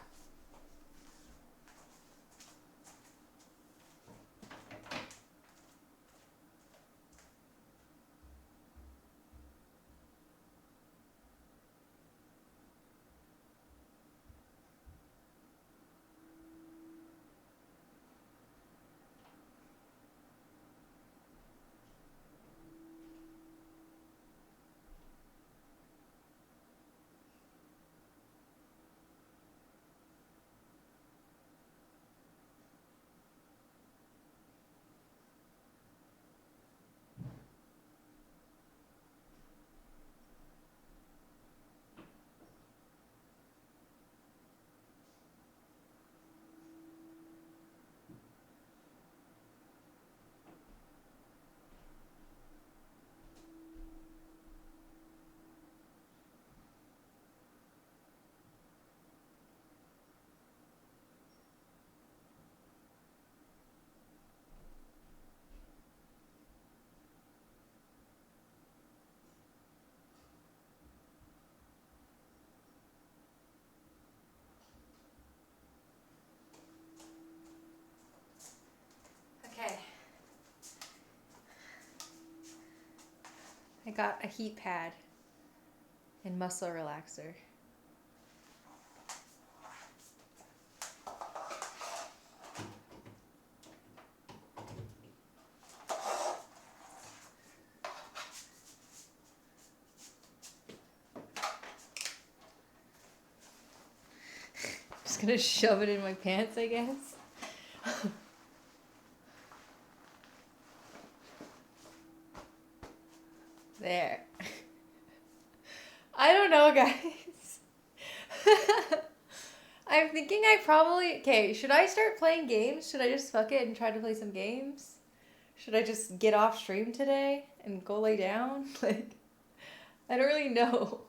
I got a heat pad and muscle relaxer. just gonna shove it in my pants, I guess. There. I don't know, guys. I'm thinking I probably... Okay, should I start playing games? Should I just fuck it and try to play some games? Should I just get off stream today and go lay down? Like, I don't really know.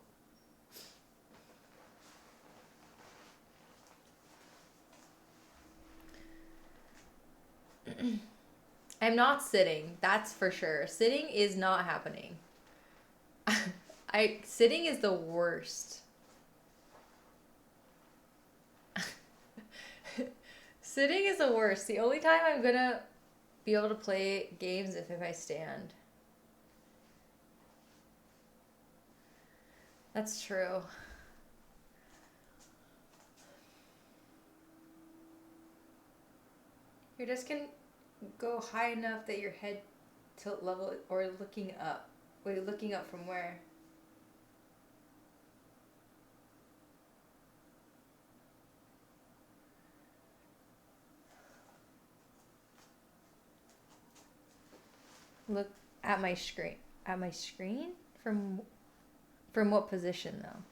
I'm not sitting, that's for sure. Sitting is not happening. Sitting is the worst. Sitting is the worst. The only time I'm gonna be able to play games if I stand. That's true. You're just gonna go high enough that your head tilt level or looking up. Wait, looking up from where? Look at my screen. At my screen? From what position though?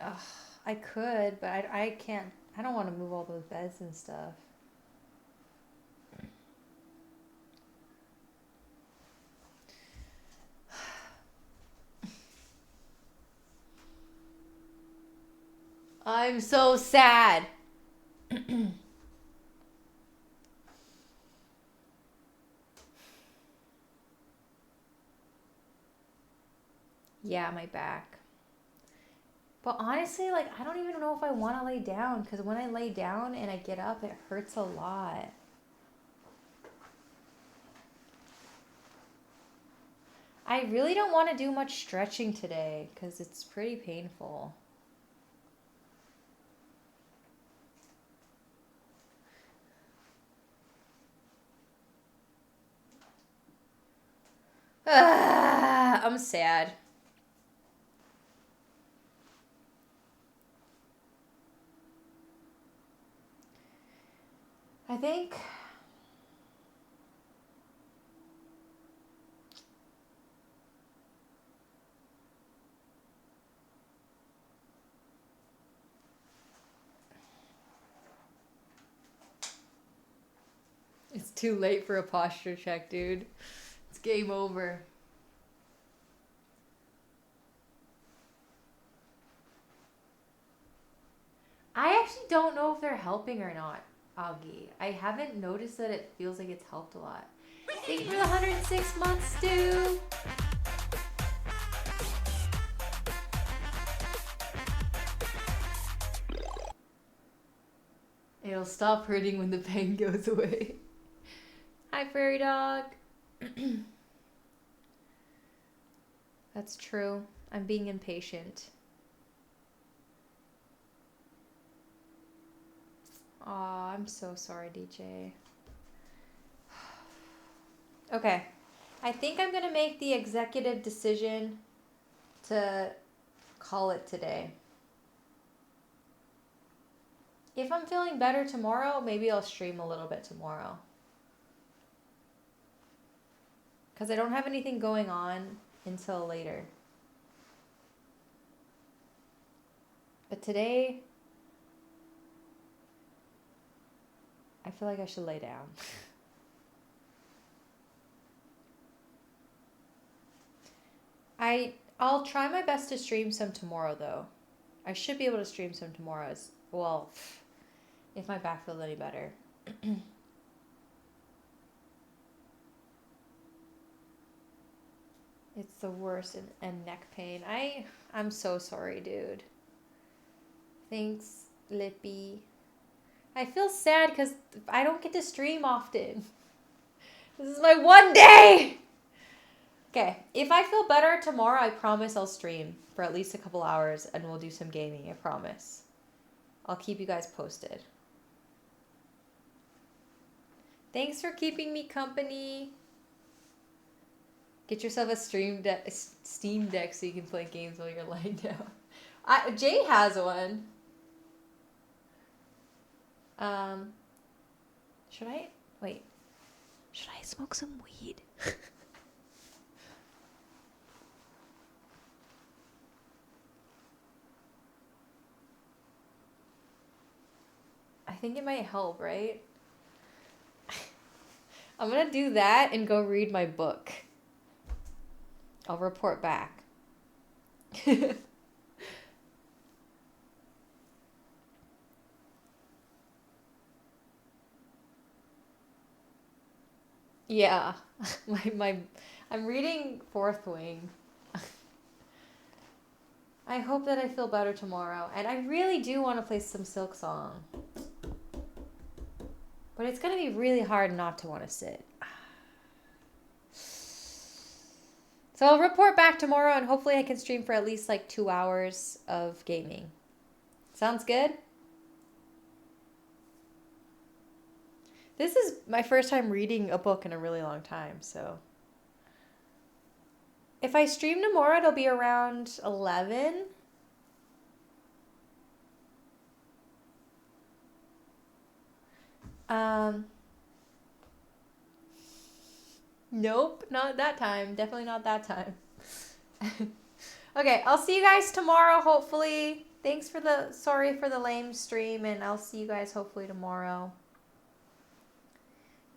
Ugh, I could, but I can't. I don't want to move all those beds and stuff. I'm so sad. Yeah, my back. But honestly, like, I don't even know if I want to lay down because when I lay down and I get up, it hurts a lot. I really don't want to do much stretching today because it's pretty painful. I'm sad. I think it's too late for a posture check, dude. It's game over. I actually don't know if they're helping or not, Augie. I haven't noticed that it feels like it's helped a lot. Thank you for the 106 months, Stu. It'll stop hurting when the pain goes away. Hi, fairy dog. That's true. I'm being impatient. Aw, I'm so sorry, DJ. Okay. I think I'm going to make the executive decision to call it today. If I'm feeling better tomorrow, maybe I'll stream a little bit tomorrow. Because I don't have anything going on until later. But today, I feel like I should lay down. I'll try my best to stream some tomorrow, though. I should be able to stream some tomorrow as well, if my back feels any better. It's the worst, and neck pain. I'm so sorry, dude. Thanks, Lippy. I feel sad because I don't get to stream often. This is my one day! Okay, if I feel better tomorrow, I promise I'll stream for at least a couple hours and we'll do some gaming, I promise. I'll keep you guys posted. Thanks for keeping me company. Get yourself a Steam Deck so you can play games while you're lying down. Jay has one. Should I? Wait. Should I smoke some weed? I think it might help, right? I'm gonna do that and go read my book. I'll report back. Yeah. I'm reading Fourth Wing. I hope that I feel better tomorrow. And I really do want to play some Silk Song. But it's going to be really hard not to want to sit. So I'll report back tomorrow and hopefully I can stream for at least like 2 hours of gaming. Sounds good? This is my first time reading a book in a really long time, so. If I stream tomorrow, it'll be around 11. Nope, not that time. Definitely not that time. Okay, I'll see you guys tomorrow, hopefully. Sorry for the lame stream, and I'll see you guys hopefully tomorrow.